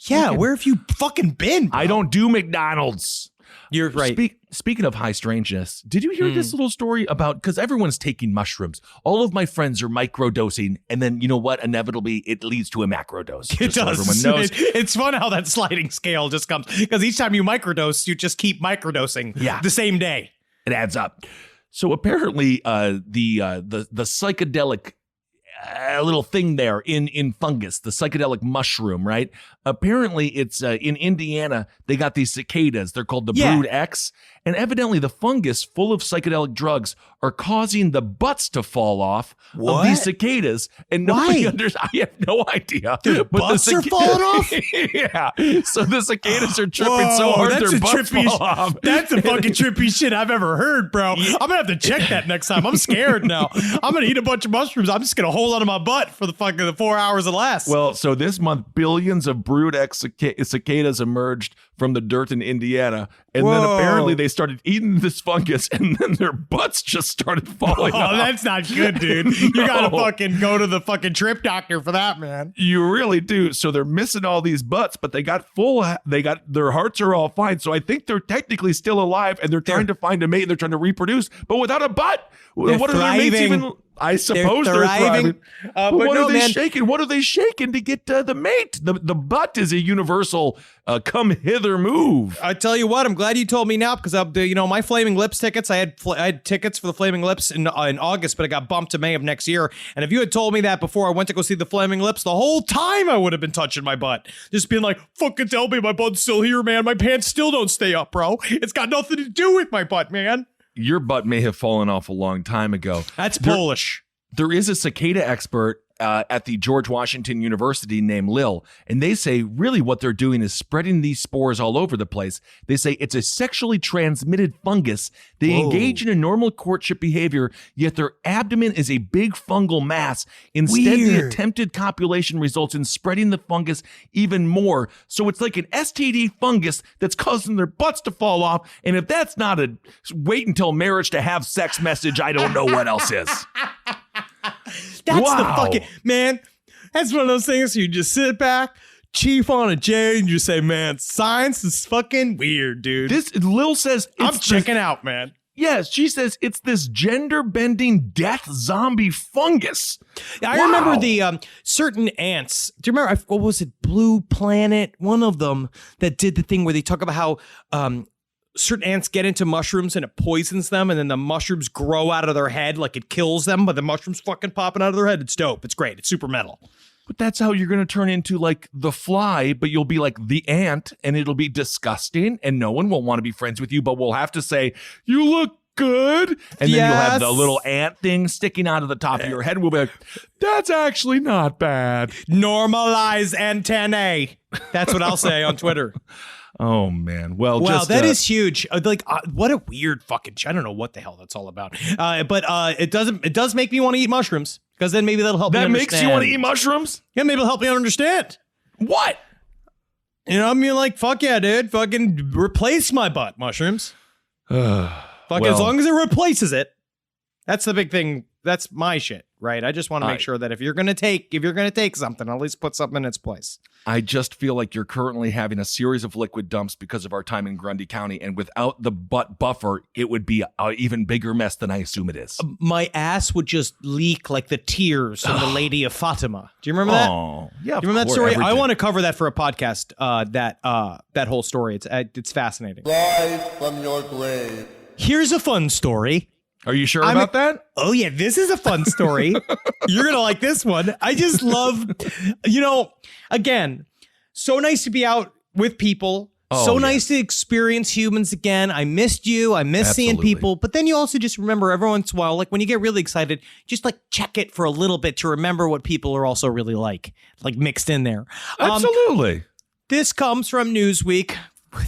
Yeah, where have you fucking been, bro? I don't do McDonald's. You're right. Speaking of high strangeness, did you hear this little story about, because everyone's taking mushrooms. All of my friends are microdosing, and then you know what? Inevitably, it leads to a macrodose. It does. So everyone knows. It's fun how that sliding scale just comes, because each time you microdose, you just keep microdosing the same day. It adds up. So apparently, the psychedelic little thing there in fungus, the psychedelic mushroom, right? Apparently it's in Indiana, they got these cicadas. They're called the Brood X. And evidently the fungus full of psychedelic drugs are causing the butts to fall off of these cicadas. And nobody understands. I have no idea. Their butts are falling off? Yeah. So the cicadas are tripping so hard their butts fall off. That's the fucking trippy shit I've ever heard, bro. I'm going to have to check that next time. I'm scared now. I'm going to eat a bunch of mushrooms. I'm just going to hold onto my butt for the fucking 4 hours or less. Well, so this month, billions of Brood X cicadas emerged from the dirt in Indiana. And then apparently they started eating this fungus, and then their butts just started falling off. Oh, that's not good, dude. You gotta fucking go to the fucking trip doctor for that, man. You really do. So they're missing all these butts, but they got their hearts are all fine. So I think they're technically still alive, and they're trying to find a mate, and they're trying to reproduce, but without a butt. What are their mates even? I suppose they're thriving. But what are they shaking? What are they shaking to get the mate? The butt is a universal come hither move. I tell you what, I'm glad you told me now, because my Flaming Lips tickets, I had tickets for the Flaming Lips in August, but it got bumped to May of next year. And if you had told me that before I went to go see the Flaming Lips, the whole time I would have been touching my butt, just being like, fucking tell me my butt's still here, man. My pants still don't stay up, bro. It's got nothing to do with my butt, man. Your butt may have fallen off a long time ago. That's Polish. There is a cicada expert at the George Washington University named Lil, and they say really what they're doing is spreading these spores all over the place. They say it's a sexually transmitted fungus. They engage in a normal courtship behavior, yet their abdomen is a big fungal mass. Instead, the attempted copulation results in spreading the fungus even more. So it's like an STD fungus that's causing their butts to fall off. And if that's not a wait until marriage to have sex message, I don't know what else is. That's the fucking man. That's one of those things you just sit back, chief on a J, and you say, man, science is fucking weird, dude. This Lil says I'm checking out, man. Yes, she says it's this gender-bending death zombie fungus. I remember the certain ants. Do you remember, what was it, Blue Planet? One of them that did the thing where they talk about how certain ants get into mushrooms and it poisons them, and then the mushrooms grow out of their head, like it kills them, but the mushrooms fucking popping out of their head. It's dope. It's great. It's super metal. But that's how you're going to turn into like the fly, but you'll be like the ant, and it'll be disgusting, and no one will want to be friends with you, but we'll have to say, you look good. And then you'll have the little ant thing sticking out of the top of your head. We'll be like, that's actually not bad. Normalize antennae. That's what I'll say on Twitter. Oh man! Well, that is huge. What a weird fucking. I don't know what the hell that's all about. But it does make me want to eat mushrooms, because then maybe that'll help me understand. That makes you want to eat mushrooms? Yeah, maybe it'll help me understand. What? You know, I mean, like, fuck yeah, dude. Fucking replace my butt, mushrooms. As long as it replaces it. That's the big thing. That's my shit, right? I just want to make sure that if you're gonna take something, at least put something in its place. I just feel like you're currently having a series of liquid dumps because of our time in Grundy County, and without the butt buffer, it would be an even bigger mess than I assume it is. My ass would just leak like the tears of the Lady of Fatima. Do you remember that? Oh, yeah. Do you remember that story? I want to cover that for a podcast. That whole story. It's fascinating. Rise from your grave. Here's a fun story. Are you sure about that? Oh, yeah, this is a fun story. You're going to like this one. I just love, again, so nice to be out with people. Nice to experience humans again. I missed you. I miss seeing people. But then you also just remember every once in a while, like when you get really excited, just like check it for a little bit to remember what people are also really like mixed in there. Absolutely. This comes from Newsweek.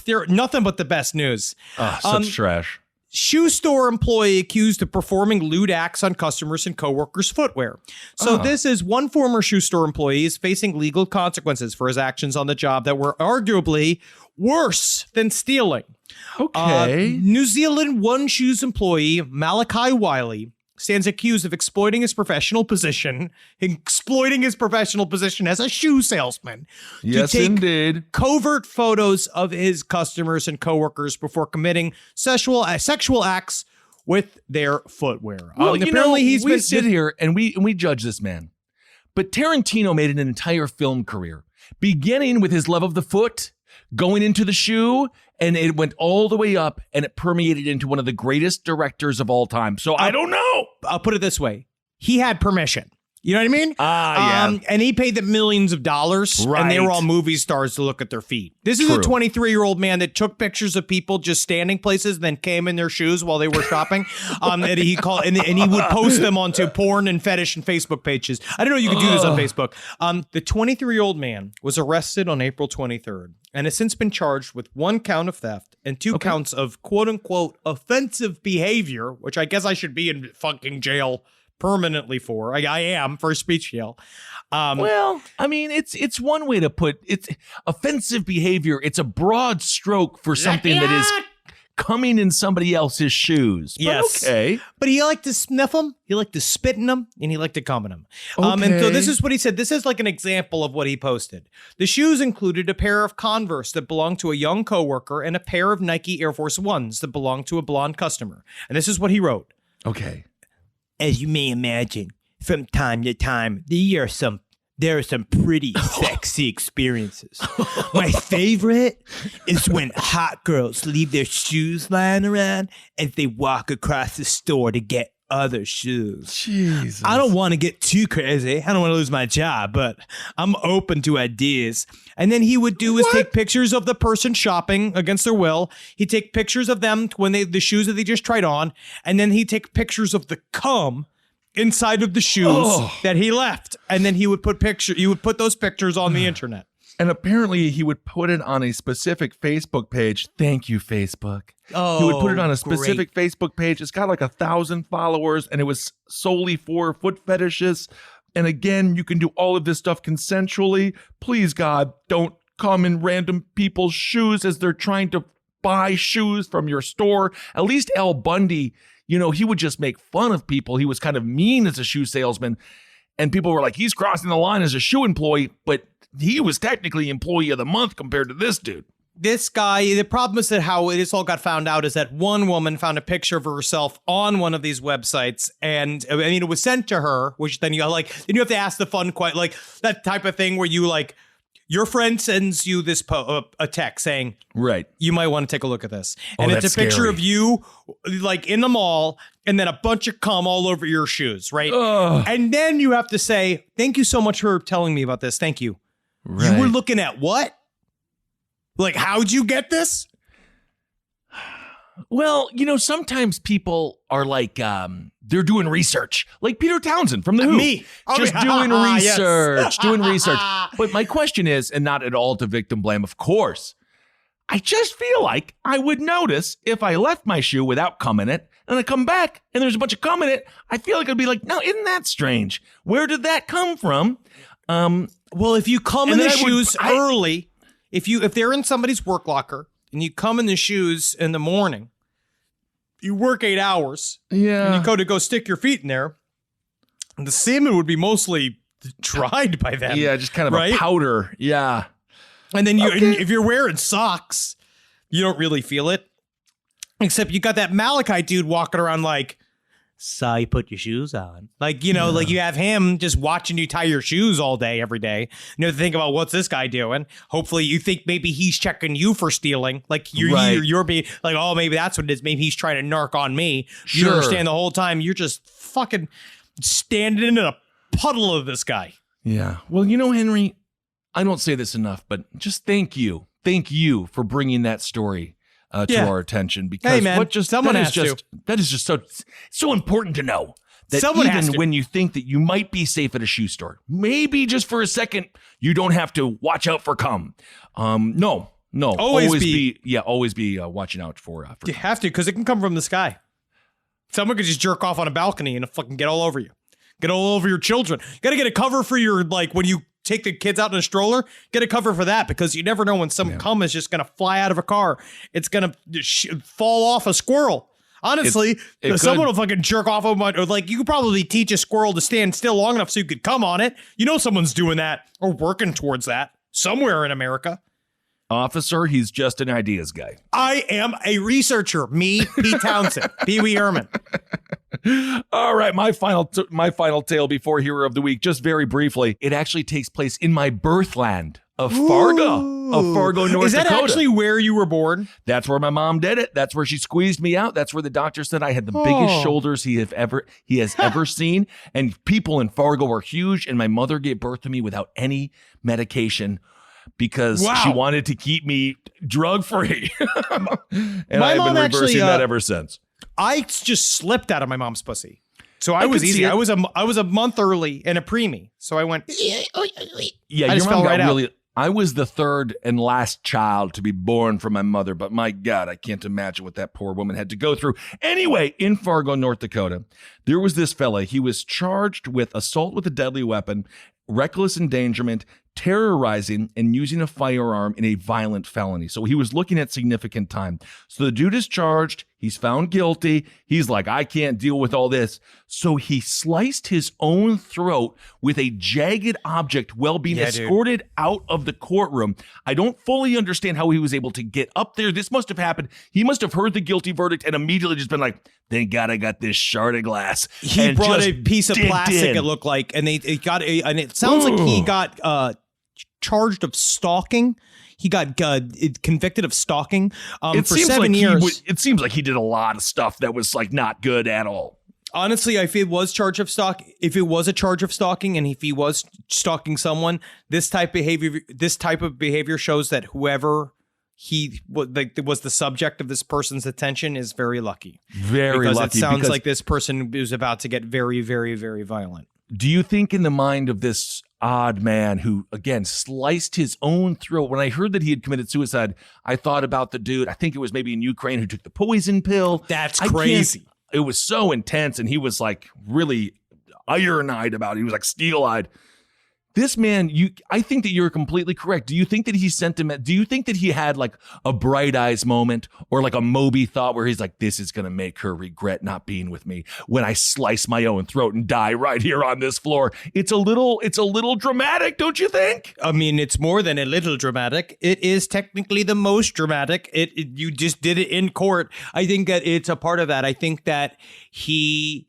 They're nothing but the best news. Such trash. Shoe store employee accused of performing lewd acts on customers and coworkers' footwear. So this is one former shoe store employee is facing legal consequences for his actions on the job that were arguably worse than stealing. Okay. New Zealand One Shoes employee Malachi Wiley stands accused of exploiting his professional position as a shoe salesman. Yes, to take indeed. covert photos of his customers and coworkers before committing sexual acts with their footwear. Well, apparently we sit here and we judge this man, but Tarantino made an entire film career, beginning with his love of the foot, going into the shoe, and it went all the way up and it permeated into one of the greatest directors of all time. So I don't know. I'll put it this way. He had permission. You know what I mean? Yeah. And he paid them millions of dollars, and they were all movie stars to look at their feet. This is a 23-year-old man that took pictures of people just standing places, and then came in their shoes while they were shopping. And he would post them onto porn and fetish and Facebook pages. I didn't know you could do this on Facebook. The 23-year-old man was arrested on April 23rd, and has since been charged with 1 count of theft and 2 counts of quote unquote offensive behavior, which I guess I should be in fucking jail permanently for. I am for speech jail. Well, I mean, it's one way to put it's offensive behavior. It's a broad stroke for something that is coming in somebody else's shoes. But yes. Okay. But he liked to sniff them, he liked to spit in them, and he liked to cum in them. Okay. And so this is what he said. This is like an example of what he posted. The shoes included a pair of Converse that belonged to a young coworker and a pair of Nike Air Force Ones that belonged to a blonde customer. And this is what he wrote. Okay. As you may imagine, from time to time, there are some pretty sexy experiences. My favorite is when hot girls leave their shoes lying around as they walk across the store to get other shoes. Jesus. I don't want to get too crazy. I don't want to lose my job, but I'm open to ideas. And then he would do is take pictures of the person shopping against their will. He'd take pictures of them when the shoes that they just tried on, and then he'd take pictures of the cum inside of the shoes that he left, and then he would put those pictures on the internet. And apparently he would put it on a specific Facebook page. Thank you, Facebook. Oh, he would put it on a specific Facebook page. It's got like 1,000 followers, and it was solely for foot fetishes. And again, you can do all of this stuff consensually. Please, God, don't come in random people's shoes as they're trying to buy shoes from your store. At least Al Bundy, he would just make fun of people. He was kind of mean as a shoe salesman. And people were like, he's crossing the line as a shoe employee, but he was technically employee of the month compared to this dude. This guy, the problem is that how this all got found out is that one woman found a picture of herself on one of these websites, and I mean, it was sent to her, which then you have to ask the fun question, that type of thing where you your friend sends you this a text saying, right, you might want to take a look at this. And that's it's a picture scary. of you in the mall, and then a bunch of cum all over your shoes, right? And then you have to say, thank you so much for telling me about this. Thank you. Right. You were looking at what? How'd you get this? Well, sometimes people are they're doing research, like Peter Townsend from The Who. Me. Just doing research, doing research. But my question is, and not at all to victim blame, of course, I just feel like I would notice if I left my shoe without cum in it, and I come back and there's a bunch of cum in it, I feel like I'd be like, no, isn't that strange? Where did that come from? Well, if you come in the shoes early, if they're in somebody's work locker and you come in the shoes in the morning, you work 8 hours. Yeah. And you go stick your feet in there, and the semen would be mostly dried by then. Yeah, just kind of a powder. Yeah. And then if you're wearing socks, you don't really feel it. Except you got that Malachi dude walking around So you put your shoes on. Like, you know, like you have him just watching you tie your shoes all day, every day. You know, think about what's this guy doing. Hopefully you think maybe he's checking you for stealing. Like you're being like, oh, maybe that's what it is. Maybe he's trying to narc on me. You don't understand the whole time. You're just fucking standing in a puddle of this guy. Yeah. Well, you know, Henry, I don't say this enough, but just thank you. Thank you for bringing that story to our attention, because hey, man, that is just so important to know that when you think that you might be safe at a shoe store, maybe just for a second, you don't have to watch out for cum. No, always be watching out for you have to, because it can come from the sky. Someone could just jerk off on a balcony and fucking get all over you, get all over your children. You got to get a cover for your, like, when you take the kids out in a stroller, get a cover for that, because you never know when some cum is just going to fly out of a car. It's going to fall off a squirrel. Honestly, someone will fucking jerk off on or like, you could probably teach a squirrel to stand still long enough so you could come on it. You know, someone's doing that or working towards that somewhere in America. Officer, he's just an ideas guy. I am a researcher. Me, Pete Townsend, Pee Wee Herman. All right, my final tale before Hero of the Week, just very briefly. It actually takes place in my birthland of Fargo, North Dakota. Is that actually where you were born? That's where my mom did it. That's where she squeezed me out. That's where the doctor said I had the biggest shoulders he has ever seen. And people in Fargo were huge. And my mother gave birth to me without any medication, because she wanted to keep me drug free. And I've been reversing that ever since. I just slipped out of my mom's pussy. So I was easy. I was a month early and a preemie. So I went. Yeah, your mom got really. I was the third and last child to be born from my mother, but my God, I can't imagine what that poor woman had to go through. Anyway, in Fargo, North Dakota, there was this fella. He was charged with assault with a deadly weapon, reckless endangerment, terrorizing, and using a firearm in a violent felony. So he was looking at significant time. So the dude is charged. He's found guilty. He's like, I can't deal with all this. So he sliced his own throat with a jagged object while being escorted out of the courtroom. I don't fully understand how he was able to get up there. This must have happened. He must have heard the guilty verdict and immediately just been like, thank God I got this shard of glass. He brought a piece of plastic, it looked like, and and it sounds like he got charged of stalking. He got convicted of stalking for 7 years. It seems like he did a lot of stuff that was like not good at all. Honestly, if it was a charge of stalking, and if he was stalking someone, this type of behavior shows that whoever he was the subject of this person's attention is very lucky. Very lucky. It sounds like this person is about to get very, very, very violent. Do you think in the mind of this odd man who, again, sliced his own throat? When I heard that he had committed suicide, I thought about the dude, I think it was maybe in Ukraine, who took the poison pill. That's crazy. It was so intense, and he was like really iron-eyed about it. He was like steel-eyed. This man, I think that you're completely correct. Do you think that he sent him? Do you think that he had like a bright eyes moment or like a Moby thought where he's like, this is going to make her regret not being with me when I slice my own throat and die right here on this floor? It's a little dramatic, don't you think? I mean, it's more than a little dramatic. It is technically the most dramatic. You just did it in court. I think that it's a part of that. I think that he,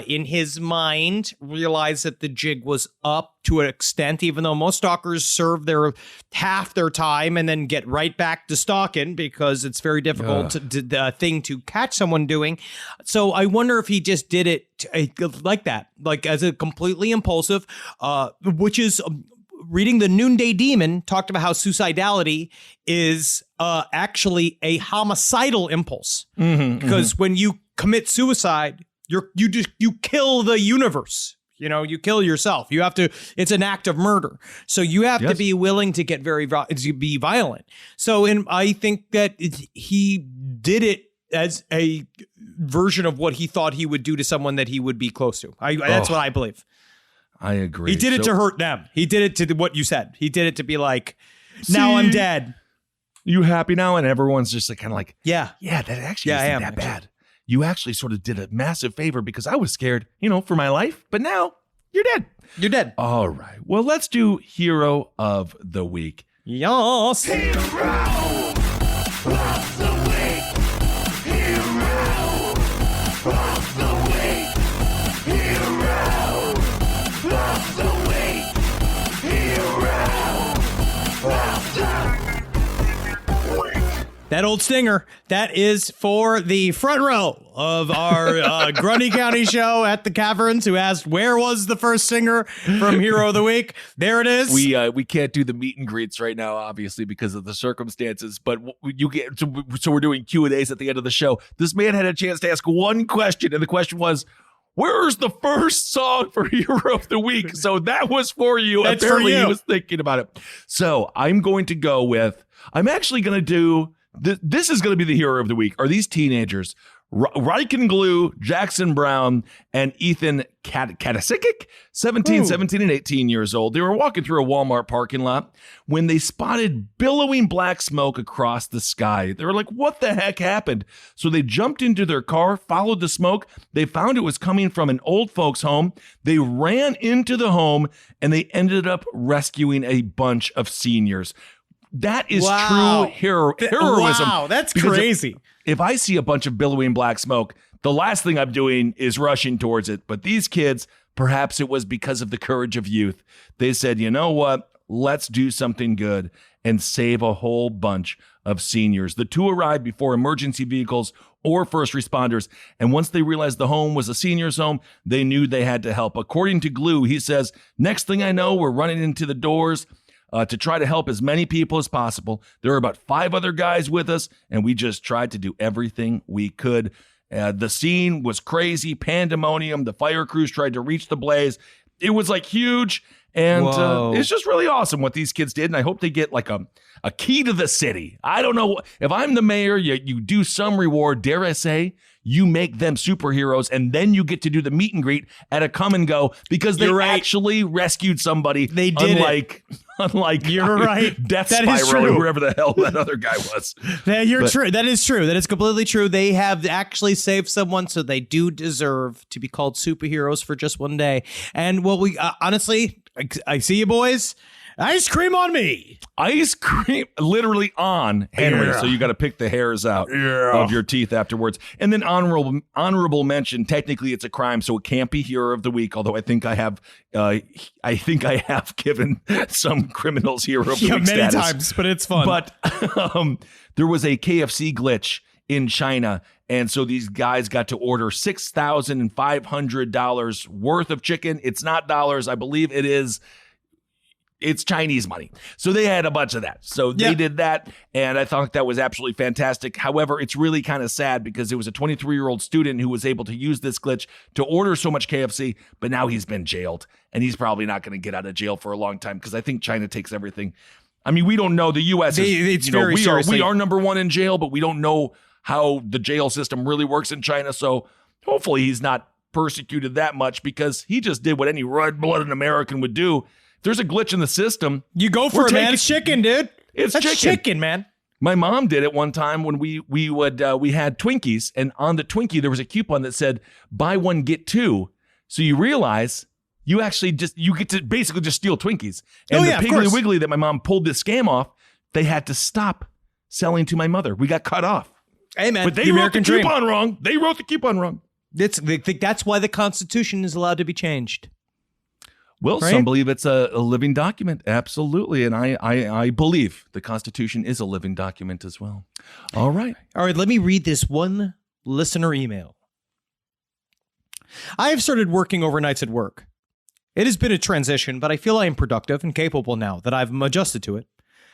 in his mind, realized that the jig was up to an extent, even though most stalkers serve half their time and then get right back to stalking because it's very difficult thing to catch someone doing. So I wonder if he just did it like that, like as a completely impulsive, which is reading The Noonday Demon talked about how suicidality is actually a homicidal impulse, because when you commit suicide, you kill the universe. You know, you kill yourself. You have to. It's an act of murder. So you have to be willing to get be violent. So, I think that he did it as a version of what he thought he would do to someone that he would be close to. That's what I believe. I agree. He did it to hurt them. He did it to what you said. He did it to be like, now I'm dead. You happy now? And everyone's just like kind of like, yeah, that actually isn't that bad. You actually sort of did a massive favor because I was scared, for my life. But now you're dead. You're dead. All right. Well, let's do Hero of the Week. Yes. Hero of the Week. Hero of the Week. That old stinger, that is for the front row of our Grundy County show at the Caverns, who asked, where was the first singer from Hero of the Week? There it is. We can't do the meet and greets right now, obviously, because of the circumstances, but you get so we're doing Q&As at the end of the show. This man had a chance to ask one question, and the question was, where's the first song for Hero of the Week? So that was for you. That's Apparently for you. He was thinking about it. So I'm going to go with, I'm actually going to do, this is going to be the Hero of the Week. Are these teenagers? Riken Glue, Jackson Brown, and Ethan Katasikic, 17, and 18 years old. They were walking through a Walmart parking lot when they spotted billowing black smoke across the sky. They were like, what the heck happened? So they jumped into their car, followed the smoke. They found it was coming from an old folks' home. They ran into the home, and they ended up rescuing a bunch of seniors. That is true heroism. Wow, that's Because crazy. If I see a bunch of billowing black smoke, the last thing I'm doing is rushing towards it. But these kids, perhaps it was because of the courage of youth. They said, you know what? Let's do something good and save a whole bunch of seniors. The two arrived before emergency vehicles or first responders. And once they realized the home was a senior's home, they knew they had to help. According to Glue, he says, next thing I know, we're running into the doors to try to help as many people as possible. There were about 5 other guys with us, and we just tried to do everything we could. The scene was crazy, pandemonium. The fire crews tried to reach the blaze. It was like huge, and it's just really awesome what these kids did, and I hope they get like a key to the city. I don't know. If I'm the mayor, you do some reward, dare I say, you make them superheroes, and then you get to do the meet and greet at a come and go because they actually rescued somebody. They did unlike you're right. Death That is Spiral or true. whoever the hell that other guy was. True. That is true. That is completely true. They have actually saved someone, so they do deserve to be called superheroes for just one day. And well, we honestly, I see you boys. Ice cream on me. Ice cream literally on Henry. So you got to pick the hairs out of your teeth afterwards. And then honorable mention. Technically, it's a crime, so it can't be Hero of the Week. Although I think I have given some criminals Hero of the Week many status. times, but it's fun. But there was a KFC glitch in China. And so these guys got to order $6,500 worth of chicken. It's not dollars. I believe it is. It's Chinese money. So they had a bunch of that. So they did that, and I thought that was absolutely fantastic. However, it's really kind of sad because it was a 23-year-old student who was able to use this glitch to order so much KFC, but now he's been jailed, and he's probably not going to get out of jail for a long time because I think China takes everything. I mean, we don't know. The U.S. we are number one in jail, but we don't know how the jail system really works in China. So hopefully he's not persecuted that much because he just did what any red-blooded American would do. There's a glitch in the system. You go for it, man. It's chicken, dude. That's chicken, man. My mom did it one time when we had Twinkies, and on the Twinkie there was a coupon that said buy one get two. So you realize you get to basically just steal Twinkies. And the Piggly Wiggly that my mom pulled this scam off, they had to stop selling to my mother. We got cut off. Hey, man. But they wrote the coupon wrong. They wrote the coupon wrong. That's why the Constitution is allowed to be changed. Well, right? Some believe it's a living document. Absolutely. And I believe the Constitution is a living document as well. All right. Let me read this one listener email. I have started working overnights at work. It has been a transition, but I feel I am productive and capable now that I've adjusted to it.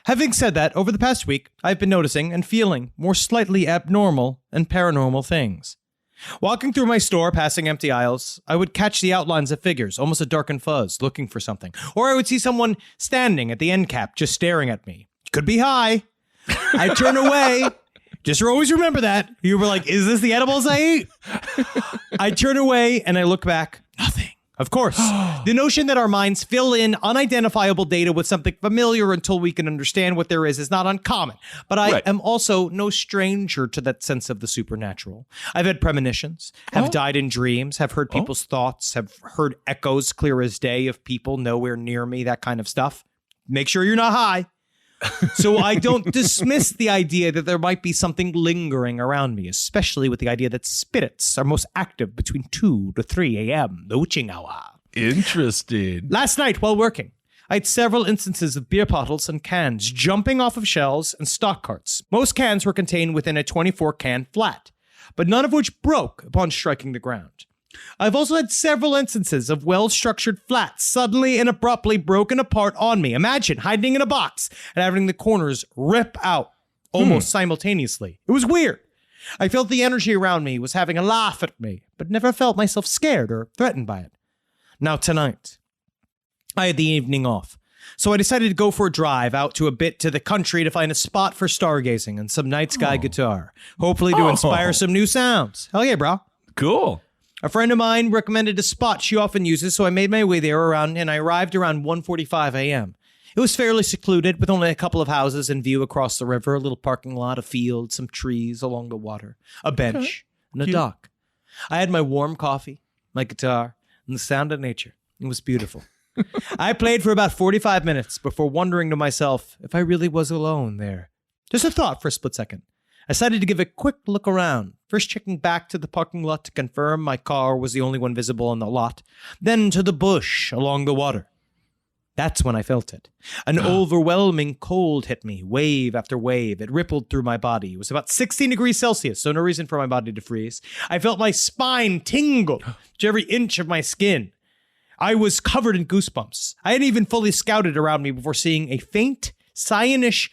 Having said that, over the past week, I've been noticing and feeling more slightly abnormal and paranormal things. Walking through my store, passing empty aisles, I would catch the outlines of figures, almost a darkened fuzz, looking for something. Or I would see someone standing at the end cap, just staring at me. Could be high. I turn away. Just always remember that. You were like, is this the edibles I eat? I turn away and I look back. Nothing. Of course, the notion that our minds fill in unidentifiable data with something familiar until we can understand what there is not uncommon. But I am also no stranger to that sense of the supernatural. I've had premonitions, have died in dreams, have heard people's thoughts, have heard echoes clear as day of people nowhere near me, that kind of stuff. Make sure you're not high. So I don't dismiss the idea that there might be something lingering around me, especially with the idea that spirits are most active between 2 to 3 a.m., the witching hour. Interesting. Last night while working, I had several instances of beer bottles and cans jumping off of shelves and stock carts. Most cans were contained within a 24-can flat, but none of which broke upon striking the ground. I've also had several instances of well-structured flats suddenly and abruptly broken apart on me. Imagine hiding in a box and having the corners rip out almost simultaneously. It was weird. I felt the energy around me was having a laugh at me, but never felt myself scared or threatened by it. Now tonight, I had the evening off, so I decided to go for a drive out to the country to find a spot for stargazing and some night sky guitar, hopefully to inspire some new sounds. Hell yeah, bro. Cool. A friend of mine recommended a spot she often uses, so I made my way there and I arrived around 1:45 a.m. It was fairly secluded, with only a couple of houses in view across the river, a little parking lot, a field, some trees along the water, a bench, and a dock. I had my warm coffee, my guitar, and the sound of nature. It was beautiful. I played for about 45 minutes before wondering to myself if I really was alone there. Just a thought for a split second. I decided to give a quick look around, first checking back to the parking lot to confirm my car was the only one visible on the lot, then to the bush along the water. That's when I felt it. An overwhelming cold hit me, wave after wave. It rippled through my body. It was about 16 degrees Celsius, so no reason for my body to freeze. I felt my spine tingle to every inch of my skin. I was covered in goosebumps. I hadn't even fully scouted around me before seeing a faint, cyanish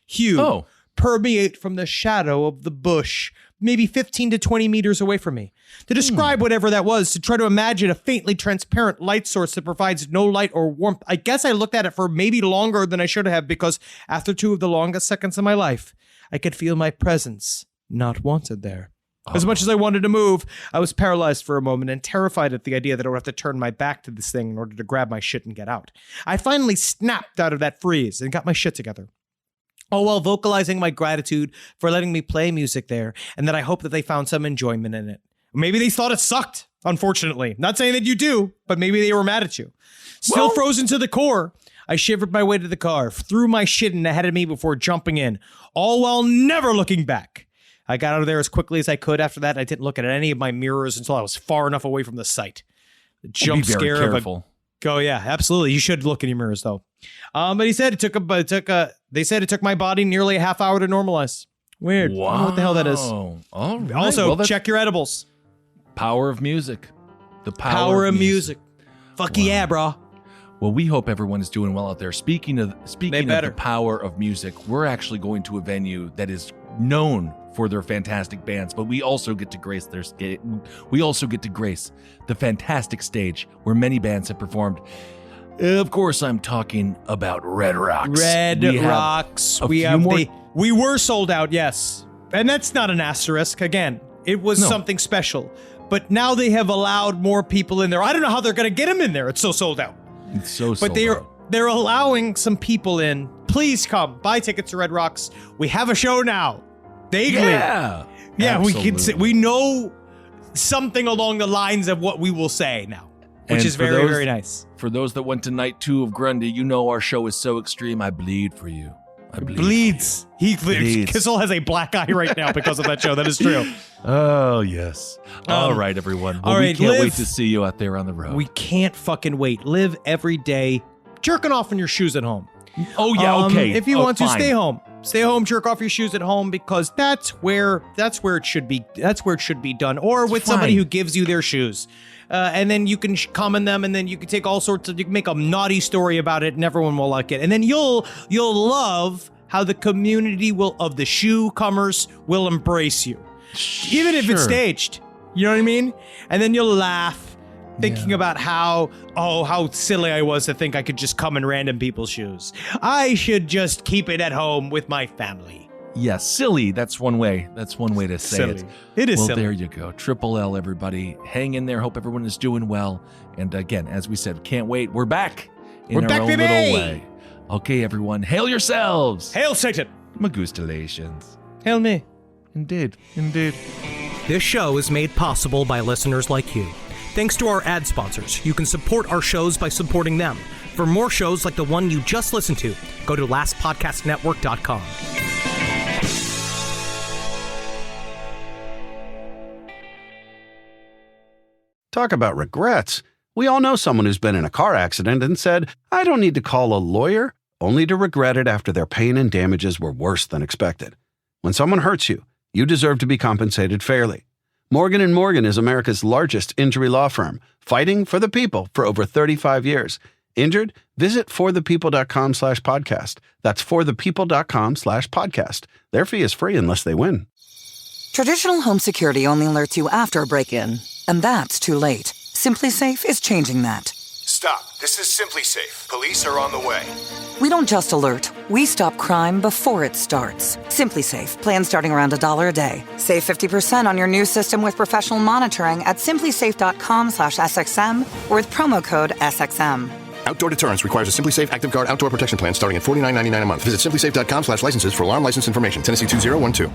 hue permeate from the shadow of the bush, maybe 15 to 20 meters away from me. To describe whatever that was, to try to imagine a faintly transparent light source that provides no light or warmth, I guess I looked at it for maybe longer than I should have, because after 2 of the longest seconds of my life, I could feel my presence not wanted there. As much as I wanted to move, I was paralyzed for a moment and terrified at the idea that I would have to turn my back to this thing in order to grab my shit and get out. I finally snapped out of that freeze and got my shit together, all while vocalizing my gratitude for letting me play music there, and that I hope that they found some enjoyment in it. Maybe they thought it sucked, unfortunately. Not saying that you do, but maybe they were mad at you. Still frozen to the core, I shivered my way to the car, threw my shit in ahead of me before jumping in, all while never looking back. I got out of there as quickly as I could after that. I didn't look at any of my mirrors until I was far enough away from the site. The jump scare of a... Oh, yeah, absolutely. You should look in your mirrors, though. But he said they said it took my body nearly a half hour to normalize. Weird. Wow. I don't know what the hell that is. All right. Also, check your edibles. Power of music. The power of music. Fuck yeah, bro. Well, we hope everyone is doing well out there. Speaking of the power of music, we're actually going to a venue that is known for their fantastic bands, but we also get to grace the fantastic stage where many bands have performed. Of course, I'm talking about Red Rocks. We were sold out, yes. And that's not an asterisk. Again, it was something special. But now they have allowed more people in there. I don't know how they're going to get them in there. It's so sold out. It's so but sold out. They're allowing some people in. Please come. Buy tickets to Red Rocks. We have a show now. Vaguely. Yeah, we know something along the lines of what we will say now, which is very, very nice. For those that went to night 2 of Grundy, you know our show is so extreme. I bleed for you. Bleeds. Kissel has a black eye right now because of that show. That is true. Oh, yes. All right, everyone. Well, we can't wait to see you out there on the road. We can't fucking wait. Live every day jerking off in your shoes at home. Oh, yeah, okay. If you want to, stay home. Stay home, jerk off your shoes at home, because that's where it should be. That's where it should be done, or with somebody who gives you their shoes, and then you can come in them, and then you can take all sorts of. You can make a naughty story about it, and everyone will like it, and then you'll love how the community of the shoe comers will embrace you, even if it's staged. You know what I mean? And then you'll laugh. Thinking about how silly I was to think I could just come in random people's shoes. I should just keep it at home with my family. Yeah, silly. That's one way. That's one way to say it. It is silly. Well, there you go. Triple L, everybody. Hang in there. Hope everyone is doing well. And again, as we said, can't wait. We're back in our own little way. Okay, everyone. Hail yourselves. Hail Satan. Magustalations. Hail me. Indeed. This show is made possible by listeners like you. Thanks to our ad sponsors, you can support our shows by supporting them. For more shows like the one you just listened to, go to lastpodcastnetwork.com. Talk about regrets. We all know someone who's been in a car accident and said, I don't need to call a lawyer, only to regret it after their pain and damages were worse than expected. When someone hurts you, you deserve to be compensated fairly. Morgan & Morgan is America's largest injury law firm, fighting for the people for over 35 years. Injured? Visit forthepeople.com/podcast. That's forthepeople.com/podcast. Their fee is free unless they win. Traditional home security only alerts you after a break-in, and that's too late. SimpliSafe is changing that. Stop. This is SimpliSafe. Police are on the way. We don't just alert, we stop crime before it starts. SimpliSafe, plan starting around $1 a day. Save 50% on your new system with professional monitoring at simplisafe.com/SXM or with promo code SXM. Outdoor deterrence requires a SimpliSafe Active Guard outdoor protection plan starting at $49.99 a month. Visit simplisafe.com/licenses for alarm license information. Tennessee 2012.